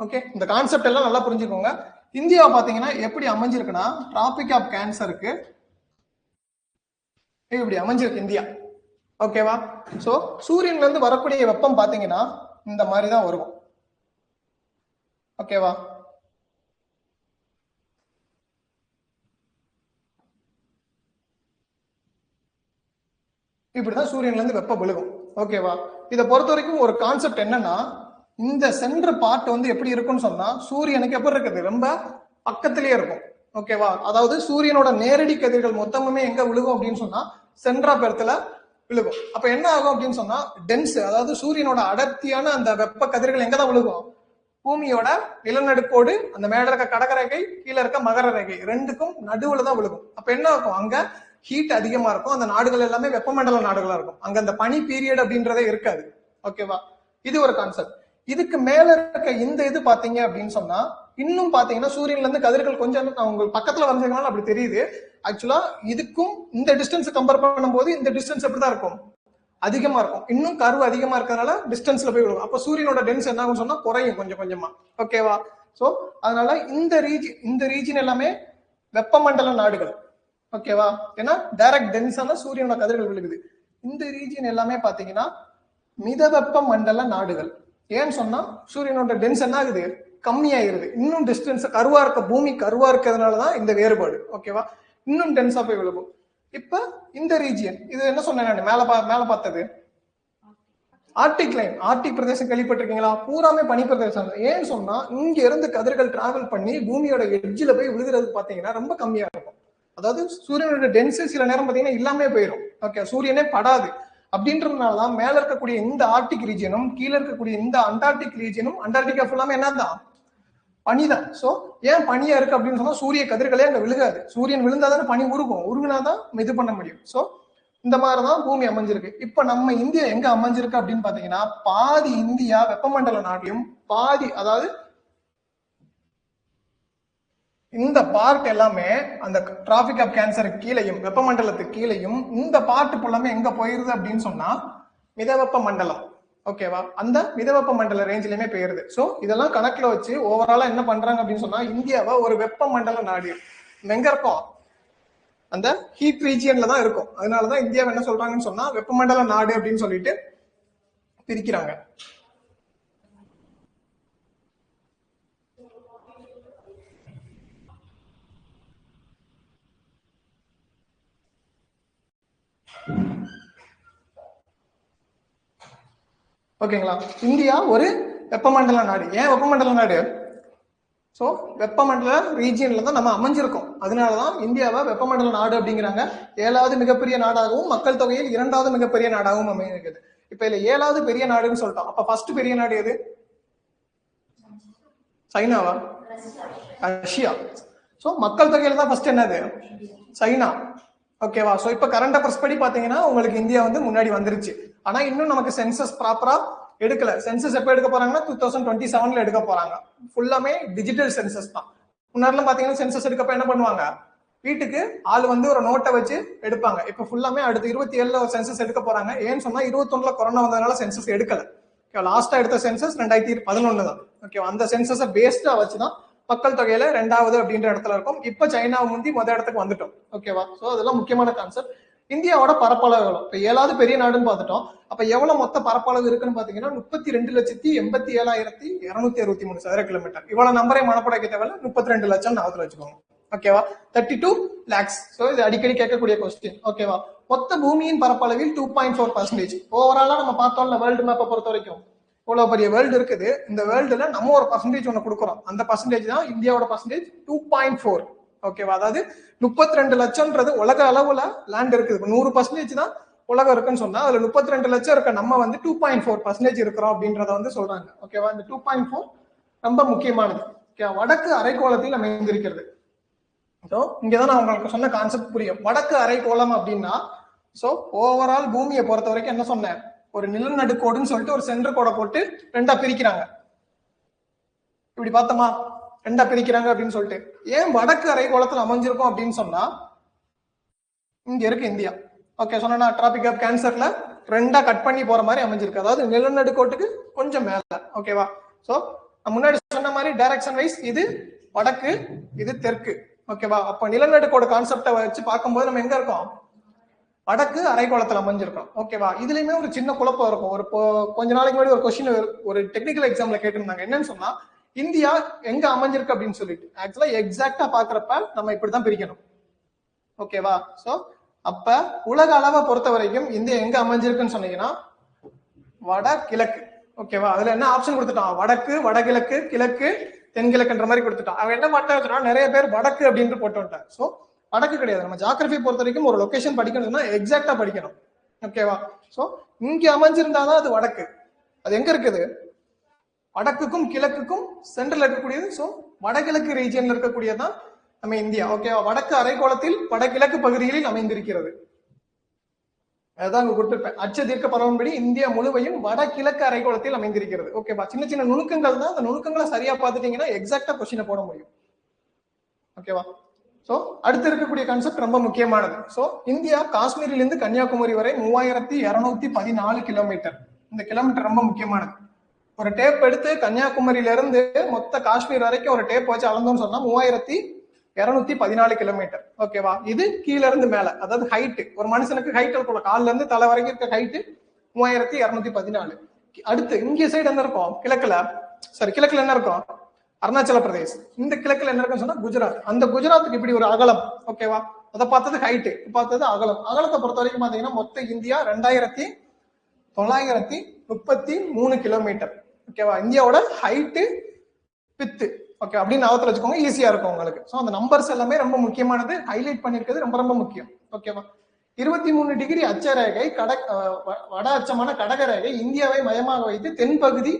ஓகே, இந்த கான்செப்ட் எல்லாம் நல்லா புரிஞ்சுக்கோங்க. இந்தியா பாத்தீங்கன்னா எப்படி அமைஞ்சிருக்குன்னா டிராபிக் ஆஃப் கேன்சருக்கு இப்படி அமைஞ்சிருக்கு இந்தியா. ஓகேவா? சோ சூரியன்ல இருந்து வரக்கூடிய வெப்பம் பாத்தீங்கன்னா இந்த மாதிரிதான் வரும். ஓகேவா? இப்படிதான் சூரியன்ல இருந்து வெப்பம் விழுகும். ஓகேவா? இதை பொறுத்த வரைக்கும் ஒரு கான்செப்ட் என்னன்னா, இந்த சென்டர் பார்ட் வந்து எப்படி இருக்கும்னு சொன்னா சூரியனுக்கு எப்படி இருக்குது, ரொம்ப பக்கத்திலேயே இருக்கும். ஓகேவா? அதாவது சூரியனோட நேரடி கதிர்கள் மொத்தமுமே எங்க விழுகும் அப்படின்னு சொன்னா சென்ட்ரா பெருத்துல விழுகும். அப்ப என்ன ஆகும் அப்படின்னு சொன்னா டென்ஸ், அதாவது சூரியனோட அடர்த்தியான அந்த வெப்ப கதிர்கள் எங்கதான் விழுகும், பூமியோட நிலநடுக்கோடு, அந்த மேல இருக்க கடகரேகை, கீழே இருக்க மகர ரேகை, ரெண்டுக்கும் நடுவுல தான் விழுகும். அப்ப என்ன ஆகும், அங்க ஹீட் அதிகமா இருக்கும். அந்த நாடுகள் எல்லாமே வெப்பமண்டல நாடுகளா இருக்கும். அங்க அந்த பனி பீரியட் அப்படின்றதே இருக்காது. ஓகேவா? இது ஒரு கான்செப்ட். இதுக்கு மேல இருக்க இந்த இது பாத்தீங்க அப்படின்னு சொன்னா இன்னும் பாத்தீங்கன்னா சூரியன்ல இருந்து கதிர்கள் கொஞ்சம் உங்களுக்கு பக்கத்துல வரைஞ்சதுனால அப்படி தெரியுது. ஆக்சுவலா இதுக்கும் இந்த டிஸ்டன்ஸ் கம்பேர் பண்ணும்போது இந்த டிஸ்டன்ஸ் எப்படிதான் இருக்கும், அதிகமா இருக்கும். இன்னும் கர்வ் அதிகமா இருக்கிறதுனால டிஸ்டன்ஸ்ல போய் விடும். அப்ப சூரியனோட டென்ஸ் என்ன ஆகும் சொன்னா குறையும் கொஞ்சம் கொஞ்சமா. ஓகேவா? சோ அதனால இந்த ரீஜன் எல்லாமே வெப்பமண்டல நாடுகள். ஓகேவா? ஏன்னா டைரக்ட் டென்ஸான சூரியனோட கதிர்கள் விழுகுது. இந்த ரீஜன் எல்லாமே பாத்தீங்கன்னா மிதவெப்ப மண்டல நாடுகள். ஏன்னு சொன்னா சூரியனோட டென்ஸ் என்ன ஆகுது, கம்மியாயிருது. இன்னும் டிஸ்டன்ஸ் கருவா இருக்க, பூமி கருவா இருக்கிறதுனாலதான் இந்த வேறுபாடு. ஓகேவா? இன்னும் டென்ஸா போய் விழுகும். இப்ப இந்த ரீஜியன், இது என்ன சொன்னேன் மேல பார்த்தது ஆர்டிக் லைன். ஆர்டிக் பிரதேசம் கேள்விப்பட்டிருக்கீங்களா? பூராமே பனி பிரதேசம். ஏன்னு சொன்னா இங்க இருந்து கதிர்கள் டிராவல் பண்ணி பூமியோட எட்ஜில போய் விழுகிறது பாத்தீங்கன்னா ரொம்ப கம்மியா இருக்கும். அதாவது சூரியனோட டென்ஸ் சில நேரம் பாத்தீங்கன்னா இல்லாமே போயிடும். ஓகே, சூரியனே படாது. அப்படின்றதுனாலதான் மேல இருக்கக்கூடிய இந்த ஆர்டிக் ரீஜியனும் கீழே இருக்கக்கூடிய இந்த அண்டார்டிக் ரீஜியனும், அண்டார்டிகா ஃபுல்லாமே என்னதான் பனிதான். சோ ஏன் பனியா இருக்கு அப்படின்னு சொன்னா சூரிய கதிர்களே அங்க விழுகாது. சூரியன் விழுந்தாதானே பனி உருகும், உருகுனாதான் இது பண்ண முடியும். சோ இந்த மாதிரிதான் பூமி அமைஞ்சிருக்கு. இப்ப நம்ம இந்தியா எங்க அமைஞ்சிருக்கு அப்படின்னு பாத்தீங்கன்னா, பாதி இந்தியா வெப்பமண்டல நாட்டிலும் பாதி, அதாவது இந்த பார்ட் எல்லாமே அந்த டிராபிக் ஆஃப் கேன்சருக்கு கீழையும் வெப்பமண்டலத்துக்கு கீழையும் இந்த பார்ட் ஃபுல்லாமே எங்க போயிருது அப்படின்னு சொன்னா மிதவெப்ப மண்டலம். ஓகேவா, அந்த மிதவெப்ப மண்டல ரேஞ்சிலுமே போயிருது. சோ இதெல்லாம் கணக்குல வச்சு ஓவராலா என்ன பண்றாங்க அப்படின்னு சொன்னா இந்தியாவை ஒரு வெப்பமண்டல நாடு எங்க இருக்கும், அந்த ஹீட் ரீஜியன்ல தான் இருக்கும். அதனாலதான் இந்தியாவை என்ன சொல்றாங்கன்னு சொன்னா வெப்பமண்டல நாடு அப்படின்னு சொல்லிட்டு பிரிக்கிறாங்க. ஓகேங்களா, இந்தியா ஒரு வெப்பமண்டல நாடு. ஏன் வெப்பமண்டல நாடு? சோ வெப்பமண்டல ரீஜியன்ல தான் நம்ம அமைஞ்சிருக்கோம். அதனாலதான் இந்தியாவை வெப்பமண்டல நாடு அப்படிங்கிறாங்க. 7வது மிகப்பெரிய நாடாகவும் மக்கள் தொகையில் 2வது மிகப்பெரிய நாடாகவும் அமைஞ்சிருக்குது. இப்ப இதுல 7வது பெரிய நாடுன்னு சொல்லிட்டோம். அப்ப ஃபர்ஸ்ட் பெரிய நாடு எது? சைனாவா? ரஷ்யா. சோ மக்கள் தொகையில தான் ஃபர்ஸ்ட் என்னது? சைனா. ஓகேவா, சோ இப்ப கரண்ட் அஃபேர்ஸ் படி பாத்தீங்கன்னா உங்களுக்கு இந்தியா வந்து முன்னாடி வந்துருச்சு. ஆனா இன்னும் நமக்கு சென்சஸ் ப்ராப்பரா எடுக்கல. சென்சஸ் எப்ப எடுக்க போறாங்கன்னா 2027ல எடுக்க போறாங்க. ஃபுல்லாமே டிஜிட்டல் சென்சஸ் தான். முன்னாடிலாம் பாத்தீங்கன்னா சென்சஸ் எடுக்கப்ப என்ன பண்ணுவாங்க, வீட்டுக்கு ஆள் வந்து ஒரு நோட்டை வச்சு எடுப்பாங்க. இப்ப ஃபுல்லாமே அடுத்து 27ல ஒரு சென்சஸ் எடுக்க போறாங்க. ஏன்னு சொன்னா 21ல கொரோனா வந்ததுனால சென்சஸ் எடுக்கல. லாஸ்டா எடுத்த சென்சஸ் 2011 தான். ஓகே, அந்த சென்சஸை பேஸ்டா வச்சுதான் மக்கள் தொகையில 2வது அப்படின்ற இடத்துல இருக்கும். இப்ப சைனா முந்தி இடத்துக்கு வந்துட்டோம். ஓகேவா, சோ அதெல்லாம் முக்கியமான கான்செப்ட். இந்தியாவோட பரப்பளவு எவ்வளவு? இப்ப 7வது பெரிய நாடுன்னு பார்த்துட்டோம். அப்ப எவ்வளவு மொத்த பரப்பளவு இருக்குன்னு பாத்தீங்கன்னா 32,87,263 சதுர கிலோமீட்டர். இவ்வளவு நம்பரை மனப்படைக்க தேவையில்ல, 32 லட்சம் ஞாபகத்துல வச்சுக்கோங்க. ஓகேவா, 32 lakhs. சோ இது அடிக்கடி கேட்கக்கூடிய கொஸ்டின். ஓகேவா, மொத்த பூமியின் பரப்பளவில் 2.4%. ஓவராலா நம்ம பார்த்தோம்ல வேர்ல்டு மேப்பை பொறுத்த வரைக்கும் இவ்வளவு பெரிய வேர்ல்டு இருக்குது. இந்த வேர்ல்டுல நம்ம ஒரு பர்சன்டேஜ் ஒண்ணு கொடுக்குறோம். அந்த பர்சன்டேஜ் தான் இந்தியாவோட பர்சன்டேஜ் 2.4. ஓகேவா, அதாவது 32 லட்சம்ன்றது உலக அளவுல லேண்ட் இருக்குது. 100% தான் உலகம் இருக்குன்னு சொன்னா அதுல 32 லட்சம் இருக்க நம்ம வந்து 2.4% இருக்கிறோம் அப்படின்றத வந்து சொல்றாங்க. ஓகேவா, இந்த 2.4 ரொம்ப முக்கியமானது. வடக்கு அரைக்கோளத்தில் அமைந்திருக்கிறது. ஸோ இங்கதான் நான் உங்களுக்கு சொன்ன கான்செப்ட் புரியும். வடக்கு அரைக்கோளம் அப்படின்னா ஸோ ஓவரால் பூமியை பொறுத்த வரைக்கும் என்ன சொன்னேன், ஒரு நிலநடுக்கோடுன்னு சொல்லிட்டு ஒரு சென்டர் கோடை போட்டு 2ஆ பிரிக்கிறாங்க. இப்படி பார்த்தோமா, 2ஆ பிரிக்கிறாங்க அப்படின்னு சொல்லிட்டு. ஏன் வடக்கு அரைக்கோளத்தில் அமைஞ்சிருக்கும் அப்படின்னு சொன்னா இங்க இருக்கு இந்தியா. ஓகே, சொன்னா டிராபிக் ஆஃப் கேன்சர்ல 2ஆ கட் பண்ணி போற மாதிரி அமைஞ்சிருக்கு. அதாவது நிலநடுக்கோட்டுக்கு கொஞ்சம் மேல. ஓகேவா, சோ முன்னாடி சொன்ன மாதிரி டைரக்ஷன் வைஸ் இது வடக்கு, இது தெற்கு. ஓகேவா, அப்ப நிலநடுக்கோட கான்செப்டை வச்சு பார்க்கும்போது நம்ம எங்க இருக்கோம், வடக்கு அரைக்கோளத்துல அமைஞ்சிருக்கோம். ஓகேவா, இதுலயுமே ஒரு சின்ன குழப்பம் இருக்கும். ஒரு கொஞ்ச நாளைக்கு முன்னாடி ஒரு கொஸ்டின் ஒரு டெக்னிக்கல் எக்ஸாம்ல கேட்டிருந்தாங்க. என்னன்னு சொன்னா இந்தியா எங்க அமைஞ்சிருக்கு அப்படின்னு சொல்லிட்டு. ஆக்சுவலா எக்ஸாக்டா பாக்குறப்ப நம்ம இப்படிதான் பிரிக்கணும். ஓகேவா, சோ அப்ப உலக அளவை பொறுத்த வரைக்கும் இந்தியா எங்க அமைஞ்சிருக்குன்னு சொன்னீங்கன்னா வடகிழக்கு. ஓகேவா, அதுல என்ன ஆப்ஷன் கொடுத்துட்டான், வடக்கு, வடகிழக்கு, கிழக்கு, தென்கிழக்குன்ற மாதிரி கொடுத்துட்டான். அவன் என்ன மாட்டா நிறைய பேர் வடக்கு அப்படின்னு போட்டு வந்துட்டான். சோ வடக்கு கிடையாது. நம்ம ஜியோகிராஃபி பொறுத்த வரைக்கும் ஒரு லொகேஷன் படிக்கணும்னா எக்ஸாக்டா படிக்கணும். ஓகேவா, சோ இங்க அமைஞ்சிருந்தாதான் அது வடக்கு. அது எங்க இருக்குது, வடக்குக்கும் கிழக்குக்கும் சென்ட்ரல் இருக்கக்கூடியது. சோ வடகிழக்கு ரீஜியன்ல இருக்கக்கூடியதான் நம்ம இந்தியா. ஓகேவா, வடக்கு அரைக்கோளத்தில் வடகிழக்கு பகுதிகளில் அமைந்திருக்கிறது. அதான் கொடுத்திருப்பேன். அச்ச தீர்க்க பரவன்படி இந்தியா முழுவையும் வடகிழக்கு அரைக்கோளத்தில் அமைந்திருக்கிறது. ஓகேவா, சின்ன சின்ன நுணுக்கங்கள் தான். அந்த நுணுக்கங்களை சரியா பார்த்துட்டீங்கன்னா எக்ஸாக்டா கொஸ்டினை போட முடியும். ஓகேவா, சோ அடுத்து இருக்கக்கூடிய கான்செப்ட் ரொம்ப முக்கியமானது. சோ இந்தியா காஷ்மீரிலிருந்து கன்னியாகுமரி வரை 3214 கிலோமீட்டர். இந்த கிலோமீட்டர் ரொம்ப முக்கியமானது. ஒரு டேப் எடுத்து கன்னியாகுமரியில இருந்து மொத்த காஷ்மீர் வரைக்கும் ஒரு டேப் வச்சு அளந்தோம்னு சொன்னா 3214 கிலோமீட்டர். ஓகேவா, இது கீழ இருந்து மேல, அதாவது ஹைட். ஒரு மனுஷனுக்கு ஹைட் இருக்கும், கால்ல இருந்து தலை வரைக்கும் இருக்க ஹைட் 3214. அடுத்து இங்க சைடு என்ன இருக்கும், கிழக்குல கிழக்குல என்ன இருக்கும், அருணாச்சல பிரதேஷ். இந்த கிழக்குல என்ன இருக்குன்னு சொன்னா குஜராத். அந்த குஜராத்துக்கு இப்படி ஒரு அகலம். ஓகேவா, அதை பார்த்தது ஹைட், பார்த்தது அகலம். அகலத்தை பொறுத்த வரைக்கும் பாத்தீங்கன்னா மொத்த இந்தியா 2933 கிலோமீட்டர். ஓகேவா, இந்தியாவோட ஹைட்டு வித்து. ஓகே, அப்படின்னு ஞாபகத்துல வச்சுக்கோங்க, ஈஸியா இருக்கும் உங்களுக்கு. ஸோ அந்த நம்பர்ஸ் எல்லாமே ரொம்ப முக்கியமானது, ஹைலைட் பண்ணிருக்கிறது ரொம்ப ரொம்ப முக்கியம். ஓகேவா, 23 டிகிரி அச்சரேகை வட அச்சமான கடகரேகை இந்தியாவை மையமாக வைத்து தென்பகுதி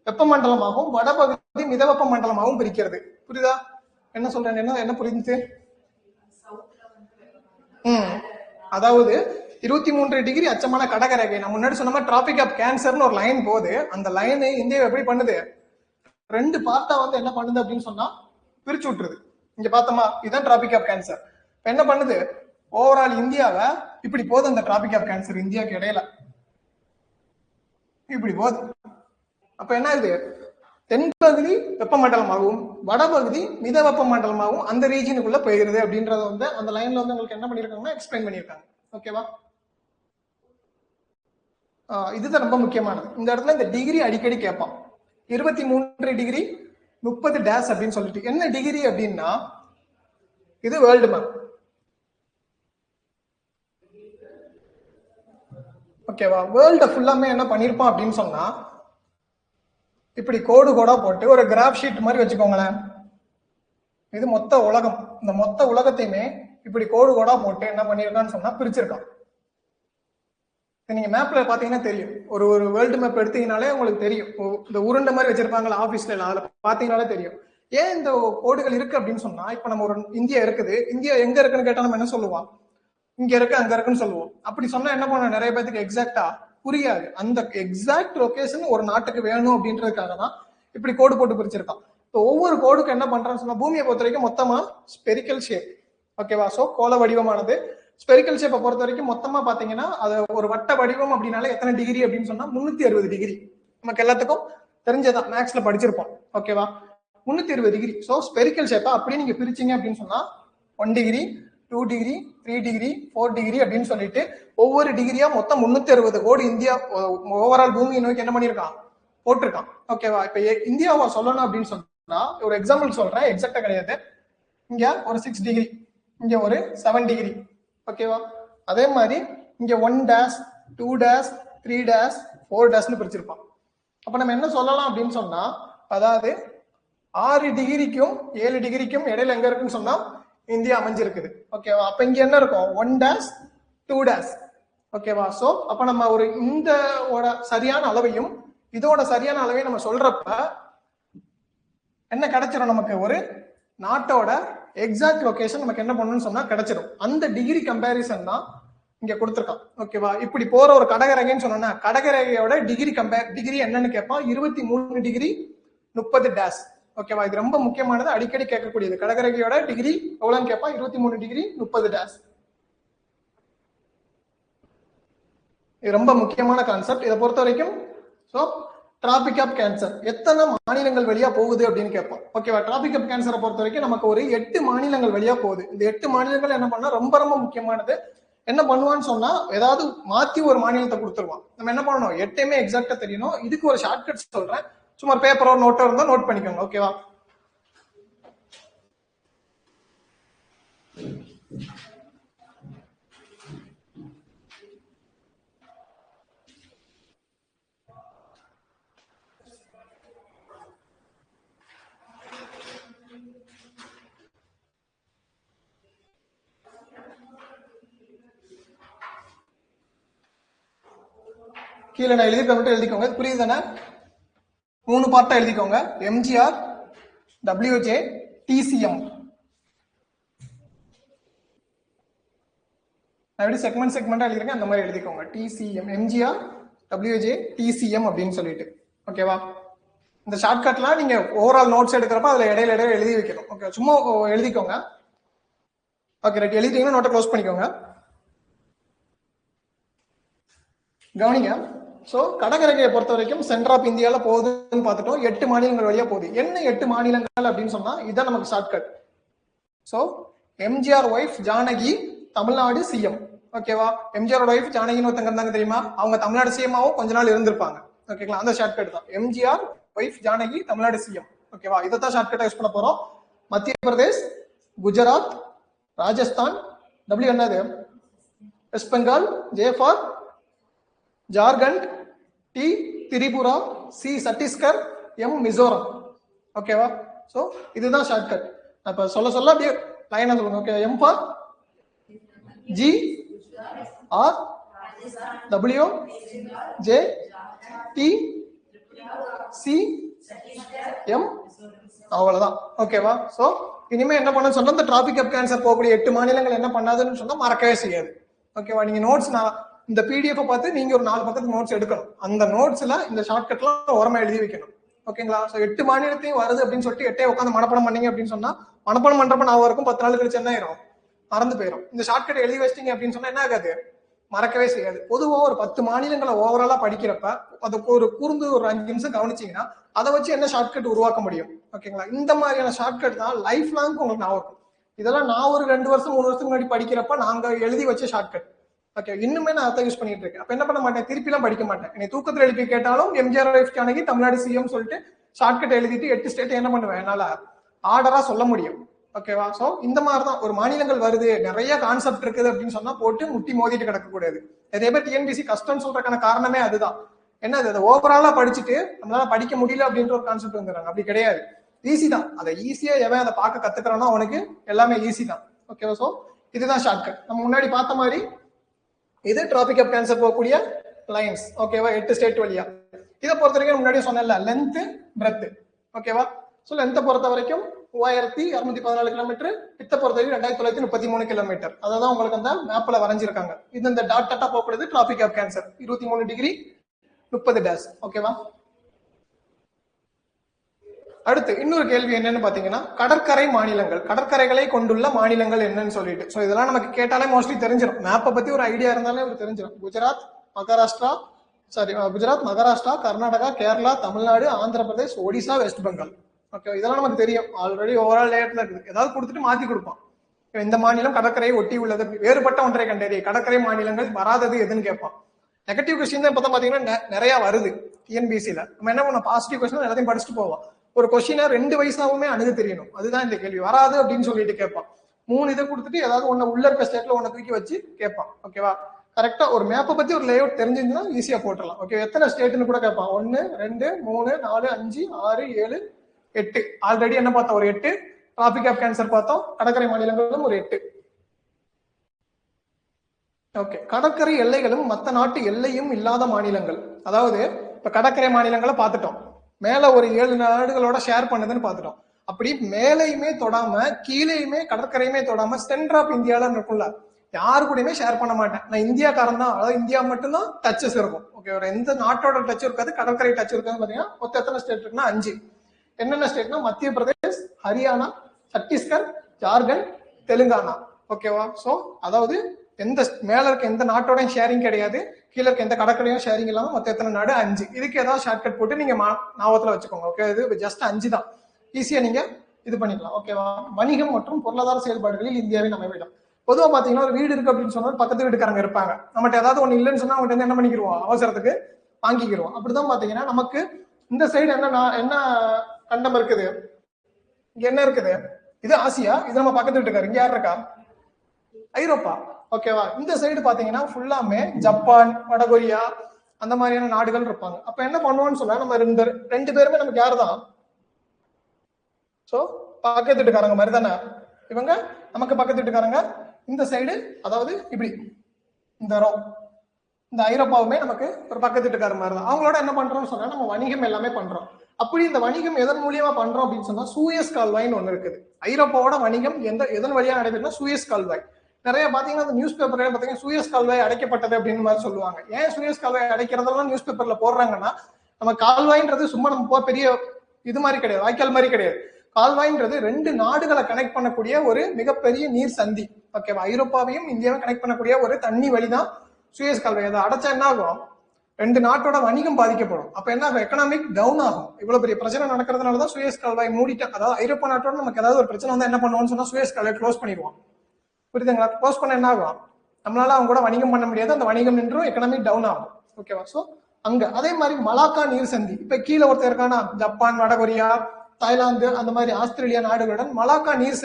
வெப்பமண்டலமாகவும் வடபகுதி பகுதி மிதவெப்ப மண்டலமாகவும் பிரிக்கிறது. புரியுதா என்ன சொல்றேன்? என்ன புரிஞ்சு? அதாவது 23 டிகிரி அச்சமான கடகரேகை, நான் முன்னாடி சொன்ன மாதிரி டிராபிக் ஆஃப் கேன்சர்னு ஒரு லைன் போகுது. அந்த லைன் இந்தியாவை எப்படி பண்ணுது? 2 பார்ட்டா வந்து என்ன பண்ணுது அப்படின்னு சொன்னா பிரிச்சு விட்டுருது. இங்க பார்த்தோமா, இதுதான் டிராபிக் ஆஃப் கேன்சர். என்ன பண்ணுது? ஓவரால் இந்தியாவை இப்படி போகுது. அந்த டிராபிக் ஆஃப் கேன்சர் இந்தியாவுக்கு இடையில இப்படி போகுது. அப்ப என்ன ஆகுது? தென்பகுதி வெப்பமண்டலமாகவும் வடபகுதி மித வெப்பமண்டலமாகவும் அந்த ரீஜனுக்குள்ள போயிருது அப்படின்றத வந்து அந்த லைன்ல வந்து உங்களுக்கு என்ன பண்ணிருக்காங்கன்னா எக்ஸ்பிளைன் பண்ணிருக்காங்க. ஓகேவா? இதுதான் ரொம்ப முக்கியமானது. இந்த இடத்துல இந்த டிகிரி அடிக்கடி கேட்பான். 23 டிகிரி 30 டேஷ் அப்படின்னு சொல்லிட்டு என்ன டிகிரி அப்படின்னா இது வேர்ல்டு மேப். ஓகேவா? வேர்ல்ட ஃபுல்லாமே என்ன பண்ணிருப்பான் அப்படின்னு சொன்னா இப்படி கோடு கோடா போட்டு ஒரு கிராஃப் ஷீட் மாதிரி வச்சுக்கோங்களேன். இது மொத்த உலகம். இந்த மொத்த உலகத்தையுமே இப்படி கோடு கோடா போட்டு என்ன பண்ணிருக்கான்னு சொன்னா பிரிச்சிருக்கான். நீங்க மேப்ல பாத்தீங்கன்னா தெரியும். ஒரு வேர்ல்டு மேப் எடுத்தீங்கனாலே உங்களுக்கு தெரியும். இந்த உருண்டை மாதிரி வச்சிருப்பாங்களா ஆபீஸ்ல, அதுல பாத்தீங்கன்னாலே தெரியும். ஏன் இந்த கோடுகள் இருக்கு அப்படின்னு சொன்னா, இப்ப நம்ம ஒரு இந்தியா இருக்குது, இந்தியா எங்க இருக்குன்னு கேட்டா நம்ம என்ன சொல்லுவோம்? இங்க இருக்கு அங்க இருக்குன்னு சொல்லுவோம். அப்படி சொன்னா என்ன பண்ண நிறைய பேருக்கு எக்ஸாக்டா புரியாது. அந்த எக்ஸாக்ட் லொகேஷன் ஒரு நாட்டுக்கு வேணும் அப்படின்றதுக்காக தான் இப்படி கோடு போட்டு பிரிச்சிருக்கான். இப்போ ஒவ்வொரு கோடுக்கு என்ன பண்றான்னு சொன்னா, பூமியை பொறுத்த வரைக்கும் மொத்தமா ஸ்பெரிக்கல் ஷேப். ஓகேவா? சோ கோள வடிவமானது. ஸ்பெரிக்கல் ஷேப்பை பொறுத்த வரைக்கும் மொத்தமா பாத்தீங்கன்னா அது ஒரு வட்ட வடிவம் அப்படின்னால எத்தனை டிகிரி அப்படின்னு சொன்னா 360 டிகிரி. நமக்கு எல்லாத்துக்கும் தெரிஞ்சதான், மேக்ஸ்ல படிச்சிருப்போம். ஓகேவா? 360 டிகிரி. சோ ஸ்பெரிக்கல் ஷேப்பை அப்படியே நீங்க பிரிச்சீங்க அப்படின்னு சொன்னா 1 டிகிரி 2 டிகிரி 3 டிகிரி 4 டிகிரி அப்படின்னு சொல்லிட்டு ஒவ்வொரு டிகிரியா மொத்தம் 360 கோடி இந்தியா ஓவரால் பூமியை நோக்கி என்ன பண்ணிருக்கான்? போட்டிருக்கான். ஓகேவா? இப்ப இந்தியாவை சொல்லணும் அப்படின்னு சொன்னா ஒரு எக்ஸாம்பிள் சொல்றேன், எக்ஸாக்டா கிடையாது. இங்க ஒரு 6 டிகிரி, இங்க ஒரு 7 டிகிரி. ஓகேவா? அதே மாதிரி இங்க 1 டேஷ் 2 டேஷ் 3 டேஷ் 4 டேஷ்னு பிரிச்சிருப்பான். அப்ப நம்ம என்ன சொல்லலாம் அப்படின்னு சொன்னா, அதாவது 6 டிகிரிக்கும் 7 டிகிரிக்கும் இடையில எங்க இருக்குன்னு சொன்னா இந்தியா அமைஞ்சிருக்குது. ஓகேவா? அப்ப இங்க என்ன இருக்கும்? 1 டேஷ் 2 டேஷ். ஓகேவா? சோ அப்ப நம்ம ஒரு இந்த சரியான அளவையும் இதோட சரியான அளவையும் நம்ம சொல்றப்ப என்ன கிடைச்சிடும்? நமக்கு ஒரு நாட்டோட எக்ஸாக்ட் லொகேஷன் நமக்கு என்ன பண்ணணும்னு சொன்னா கிடைச்சிடும். அந்த டிகிரி கம்பேரிசன் தான் இங்க கொடுத்துருக்கான். ஓகேவா? இப்படி போற ஒரு கடகரேகைன்னு சொன்னா கடகரேகையோட டிகிரி என்னன்னு கேட்பான். 23 டிகிரி 30 டேஷ். ஓகேவா? இது ரொம்ப முக்கியமானது, அடிக்கடி கேட்கக்கூடியது. கடகரேகையோட டிகிரி எவ்வளவுன்னு கேட்பான். 23 டிகிரி 30 டேஷ். இது ரொம்ப முக்கியமான கான்செப்ட். இதை பொறுத்த வரைக்கும் சோ டிராபிக் ஆஃப் கேன்சர் எத்தனை மாநிலங்கள் வழியா போகுது அப்படின்னு கேட்போம். ஓகேவா? டிராபிக் ஆஃப் கேன்சரை பொறுத்த வரைக்கும் நமக்கு ஒரு 8 மாநிலங்கள் வழியா போகுது. இந்த 8 மாநிலங்கள் என்ன பண்ணா ரொம்ப ரொம்ப முக்கியமானது. என்ன பண்ணுவான்னு சொன்னா ஏதாவது மாத்தி ஒரு மாநிலத்தை கொடுத்துருவான். நம்ம என்ன பண்ணணும்? 8மே எக்ஸாக்டா தெரியணும். இதுக்கு ஒரு ஷார்ட்கட் சொல்றேன். சும்மா பேப்பரோ நோட்டோ இருந்தா நோட் பண்ணிக்கோங்க. ஓகேவா? கீழே நான் எழுதிக்க மட்டும் எழுதிக்கோங்க. புரியுது தானே? 3 பார்ட்டா எழுதிக்கோங்க. MGR, WJ, DCM. நான் எப்படி செக்மெண்டா எழுதிருக்கேன் அந்த மாதிரி எழுதிக்கோங்க. டிசிஎம், எம்ஜிஆர், டபிள்யூஜே, டிசிஎம் அப்படின்னு சொல்லிட்டு. ஓகேவா? இந்த ஷார்ட்கட்லாம் நீங்க ஓவரால் நோட்ஸ் எடுக்கிறப்ப அதுல இடையில எழுதி வைக்கணும். ஓகே, சும்மா எழுதிக்கோங்க. ஓகே ரைட், எழுதிட்டீங்கன்னா நோட்டை க்ளோஸ் பண்ணிக்கோங்க. கவனிங்க. சோ கடகரேகையை பொறுத்த வரைக்கும் சென்டர் ஆஃப் இந்தியால போகுதுன்னு பார்த்துட்டோம். 8 மாநிலங்கள் வழியா போகுது. என்ன 8 மாநிலங்கள் அப்படின்னு சொன்னா இதான் நமக்கு shortcut. So MGR wife Janaki Tamil Nadu CM. ஓகேவா? எம்ஜிஆர் ஒய்ஃப் ஜானகின்னு ஒருத்தங்க இருந்தாங்க தெரியுமா? அவங்க தமிழ்நாடு சிஎம்மாவும் கொஞ்ச நாள் இருந்திருப்பாங்க. ஓகேங்களா? அந்த ஷார்ட்கட் தான் எம்ஜிஆர் ஒய்ஃப் ஜானகி தமிழ்நாடு சிஎம். ஓகேவா? இதைத்தான் ஷார்ட்கட்டா யூஸ் பண்ண போறோம். மத்திய பிரதேஷ், குஜராத், ராஜஸ்தான், டபிள்யூ என்னது? West Bengal, J for Jharkhand, T Tripura, C Chhattisgarh, M Mizoram. ஓகேவா? சோ இதுதான் ஷார்ட்கட். அப்ப சொல்ல அப்படியே லைனா சொல்லுங்க. Okay, M for G R W J T C M அவ்வளவுதான். ஓகேவா? சோ இனிமே என்ன பண்ண சொன்னா இந்த டிராபிக் ஆஃப் கேன்சர் போகக்கூடிய 8 மாநிலங்கள் என்ன பண்ணாதுன்னு சொன்னா மறக்கவே செய்யாது. ஓகேவா? நீங்க நோட்ஸ் நான் இந்த பிடிஎஃப் பார்த்து நீங்க ஒரு 4 பக்கத்துக்கு நோட்ஸ் எடுக்கணும். அந்த நோட்ஸ்ல இந்த ஷார்ட்கட்லாம் ஓரமா எழுதி வைக்கணும். ஓகேங்களா? சோ 8 மாநிலத்தையும் வருது அப்படின்னு சொல்லிட்டு 8 உட்காந்து மனப்பாடம் பண்ணீங்க அப்படின்னு சொன்னா மனப்பாடம் பண்றப்ப நான் இருக்கும் 10 நாள் கழிச்சு என்ன ஆயிரும்? மறந்து போயிடும். இந்த ஷார்ட்கட் எழுதி வச்சிட்டீங்க அப்படின்னு சொன்னா என்ன ஆகாது? மறக்கவே செய்யாது. பொதுவா ஒரு 10 மாநிலங்களை ஓவராலா படிக்கிறப்ப அதுக்கு ஒரு கூர்ந்து ஒரு 5 நிமிஷம் கவனிச்சீங்கன்னா அதை வச்சு என்ன ஷார்ட்கட் உருவாக்க முடியும். ஓகேங்களா? இந்த மாதிரியான ஷார்ட்கட் தான் லைஃப் லாங் உங்களுக்கு ஞாபகம் இருக்கும். இதெல்லாம் நான் ஒரு 2 வருஷம் 3 வருஷத்துக்கு முன்னாடி படிக்கிறப்ப நாங்க எழுதி வச்ச ஷார்ட்கட். ஓகே, இன்னுமே நான் அதை யூஸ் பண்ணிட்டு இருக்கேன். அப்ப என்ன பண்ண மாட்டேன், திருப்பி எல்லாம் படிக்க மாட்டேன். என்னை தூக்கத்துல எழுப்பி கேட்டாலும் எம்ஜிஆர் லைஃப் ஜானகி தமிழ்நாடு சிஎம் சொல்லிட்டு ஷார்ட்கட் எழுதிட்டு 8 ஸ்டேட் என்ன பண்ணுவேன் என்னால ஆர்டரா சொல்ல முடியும். ஓகேவா? சோ இந்த மாதிரிதான் ஒரு மாநிலங்கள் வருது, நிறைய கான்செப்ட் இருக்குது அப்படின்னு சொன்னா போட்டு முட்டி மோதிட்டு கிடக்க கூடாது. நிறைய பேர் டிஎன்பிசி கஷ்டம்னு சொல்றதுக்கான காரணமே அதுதான். என்னது, அதை ஓவராலா படிச்சுட்டு நம்மளால படிக்க முடியல அப்படின்ற ஒரு கான்செப்ட் வந்துடுறாங்க. அப்படி கிடையாது, ஈஸி தான். அதை ஈஸியா எவன் அதை பார்க்க கத்துக்கிறானோ அவனுக்கு எல்லாமே ஈஸி தான். ஓகேவா? சோ இதுதான் ஷார்ட்கட். நம்ம முன்னாடி பார்த்த மாதிரி இது டிராபிக் ஆஃப் கேன்சர் போகக்கூடிய லைன்ஸ். ஓகேவா? 8 ஸ்டேட் வழியா. இதை பொறுத்த வரைக்கும் முன்னாடியே சொன்னேன்ல, லென்த் பிரெத். ஓகேவா? சோ லென்த்தை பொறுத்த வரைக்கும் 3214 கிலோமீட்டர், வித்தை பொறுத்த வரைக்கும் 2933 கிலோமீட்டர். அதான் உங்களுக்கு அந்த மேப்ல வரைஞ்சிருக்காங்க. இது இந்த டாட் டாட்டா போகக்கூடியது tropic of cancer 23 degree 30 dash. ஓகேவா? அடுத்து இன்னொரு கேள்வி என்னன்னு பாத்தீங்கன்னா, கடற்கரை மாநிலங்கள், கடற்கரைகளை கொண்டுள்ள மாநிலங்கள் என்னன்னு சொல்லிட்டு. சோ இதெல்லாம் நமக்கு கேட்டாலே மோஸ்ட்லி தெரிஞ்சிடும். மேப்பை பத்தி ஒரு ஐடியா இருந்தாலே தெரிஞ்சிடும். குஜராத், மகாராஷ்டிரா, குஜராத், மகாராஷ்டிரா, கர்நாடகா, கேரளா, தமிழ்நாடு, ஆந்திர பிரதேஷ், ஒடிசா, வெஸ்ட் பெங்கால். ஓகே, இதெல்லாம் நமக்கு தெரியும். ஆல்ரெடி ஓவரால் லேயர்ல இருக்குது. ஏதாவது கொடுத்துட்டு மாத்தி கொடுப்பான். இந்த மாநிலம் கடற்கரையை ஒட்டி உள்ளது, வேறுபட்ட ஒன்றை கண்டறிய கடற்கரை மாநிலங்கள் வராதது எதுன்னு கேட்பான். நெகட்டிவ் கொஸ்டின் தான் பார்த்தா பாத்தீங்கன்னா நிறைய வருது டிஎன்பிசில. நம்ம என்ன பண்ண, பாசிட்டிவ் கொஸ்டின் எல்லாத்தையும் படிச்சுட்டு போவோம். ஒரு கொஸ்டினை 2 வயசாவுமே அணுக தெரியணும். அதுதான் இந்த கேள்வி. வராது அப்படின்னு சொல்லிட்டு கேட்பான். 3 இதை கொடுத்துட்டு ஏதாவது ஒண்ணு உள்ள இருக்க ஸ்டேட்ல ஒண்ணு தூக்கி வச்சு கேட்பான். ஓகேவா? கரெக்டா ஒரு மேப்பை பத்தி ஒரு லேஅவுட் தெரிஞ்சிருந்தா ஈஸியா போட்டுடலாம். ஓகே, எத்தனை ஸ்டேட்னு கூட கேட்பான். 1 2 3 4 5 6 7 8. ஆல்ரெடி என்ன பார்த்தோம், ஒரு 8. டிராபிக் ஆஃப் கேன்சர் பார்த்தோம். கடற்கரை மாநிலங்களும் ஒரு 8. ஓகே, கடற்கரை எல்லைகளும் மற்ற நாட்டு எல்லையும் இல்லாத மாநிலங்கள். அதாவது இப்ப கடற்கரை மாநிலங்களை பார்த்துட்டோம், மேல ஒரு 7 நாடுகளோட ஷேர் பண்ணுதுன்னு பார்த்துட்டோம். அப்படி மேலையுமே தொடாம கீழேயுமே கடற்கரையுமே தொடாம சென்டர் ஆஃப் இந்தியால இருக்கும்ல, யாரு கூடயுமே ஷேர் பண்ண மாட்டேன், நான் இந்தியாக்காரன் தான். அதாவது இந்தியா மட்டும்தான் டச்சஸ் இருக்கும். ஓகே, ஒரு எந்த நாட்டோட டச் இருக்காது, கடற்கரை டச் இருக்காது. பாத்தீங்கன்னா மொத்தம் எத்தனை ஸ்டேட் இருக்குன்னா 5. என்னென்ன ஸ்டேட்னா மத்திய பிரதேஷ், ஹரியானா, சத்தீஸ்கர், ஜார்க்கண்ட், தெலுங்கானா. ஓகேவா? சோ அதாவது எந்த மேல இருக்க எந்த நாட்டோடையும் ஷேரிங் கிடையாது, கீழே இருக்க எந்த கடற்கரையும் ஷேரிங் இல்லாம மொத்த எத்தனை நாடு 5. இதுக்கு ஏதாவது ஷார்ட்கட் போட்டு நீங்க ஞாபகத்துல வச்சுக்கோங்க. ஓகே, இது ஜஸ்ட் 5 தான். ஈஸியா நீங்க இது பண்ணிக்கலாம். ஓகேவா? வணிகம் மற்றும் பொருளாதார செயல்பாடுகளில் இந்தியாவின் அமைவிடம். பொதுவா பாத்தீங்கன்னா ஒரு வீடு இருக்கு அப்படின்னு சொன்னா பக்கத்து வீட்டுக்காரங்க இருப்பாங்க. நம்மகிட்ட ஏதாவது ஒண்ணு இல்லைன்னு சொன்னா அவங்ககிட்ட என்ன பண்ணிக்கிறோம், அவசரத்துக்கு வாங்கிக்கிறோம். அப்படிதான் பாத்தீங்கன்னா நமக்கு இந்த சைடு என்ன கண்டம் இருக்குது, இங்க என்ன இருக்குது, இது ஆசியா, இது நம்ம பக்கத்து வீட்டுக்காரு. இங்க யார் இருக்கா, ஐரோப்பா. ஓகேவா? இந்த சைடு பாத்தீங்கன்னா ஃபுல்லாமே ஜப்பான், வடகொரியா, அந்த மாதிரியான நாடுகள் இருப்பாங்க. அப்ப என்ன பண்ணுவோம்னு சொன்னா நம்ம ரெண்டு பேருமே நமக்கு யாரு தான், சோ பக்கத்து வீட்டுக்காரங்க மாதிரி தானே இவங்க, நமக்கு பக்கத்து வீட்டுக்காரங்க. இந்த சைடு அதாவது இப்படி இந்த ரோ, இந்த ஐரோப்பாவுமே நமக்கு ஒரு பக்கத்து வீட்டுக்கார மாதிரி தான். அவங்களோட என்ன பண்றோம்னு சொன்னா நம்ம வணிகம் எல்லாமே பண்றோம். அப்படி இந்த வணிகம் எதன் மூலியமா பண்றோம் அப்படின்னு சொன்னா சூயஸ் கால்வாய்னு ஒண்ணு இருக்குது. ஐரோப்பாவோட வணிகம் எதன் வழியா நடைபெறும்னா சூயஸ் கால்வாய். நிறைய பாத்தீங்கன்னா அந்த நியூஸ் பேப்பர்ல பாத்தீங்கன்னா சூயஸ் கால்வாய் அடைக்கப்பட்டது அப்படின்னு மாதிரி சொல்லுவாங்க. ஏன் சூயஸ் கால்வாய் அடைக்கிறதெல்லாம் நியூஸ் பேப்பர்ல போடுறாங்கன்னா, நம்ம கால்வாய்ன்றது சும்மா நம்ம பெரிய இது மாதிரி கிடையாது, வாய்க்கால் மாதிரி கிடையாது. கால்வாய்ன்றது 2 நாடுகளை கனெக்ட் பண்ணக்கூடிய ஒரு மிகப்பெரிய நீர் சந்தி. ஓகேவா? ஐரோப்பாவையும் இந்தியாவையும் கனெக்ட் பண்ணக்கூடிய ஒரு தண்ணி வழிதான் சூயஸ் கால்வாய். அதை அடைச்சா என்ன ஆகும், 2 நாட்டோட வணிகம் பாதிக்கப்படும். அப்ப என்ன ஆகும், எக்கனாமிக் டவுன் ஆகும். இவ்வளவு பெரிய பிரச்சனை நடக்கிறதுனாலதான் சூயஸ் கால்வாய் மூடிட்டேன். அதாவது ஐரோப்பா நாட்டோட நமக்கு ஏதாவது ஒரு பிரச்சனை வந்து என்ன பண்ணுவோம்னு சொன்னா சூயஸ் கால்வாய் க்ளோஸ் பண்ணிடுவோம். புரியுதுங்களா? க்ளோஸ் பண்ண என்ன ஆகும், நம்மளால அவங்க கூட வணிகம் பண்ண முடியாது, அந்த வணிகம் நின்றும், எக்கனாமிக் டவுன் ஆகும். ஓகேவா? சோ அங்க அதே மாதிரி மலாக்கா நீர் சந்தி. இப்ப கீழே ஒருத்தர் இருக்கானா, ஜப்பான், வடகொரியா, தாய்லாந்து, அந்த மாதிரி ஆஸ்திரேலியா நாடுகளுடன் மலாக்கா நீர்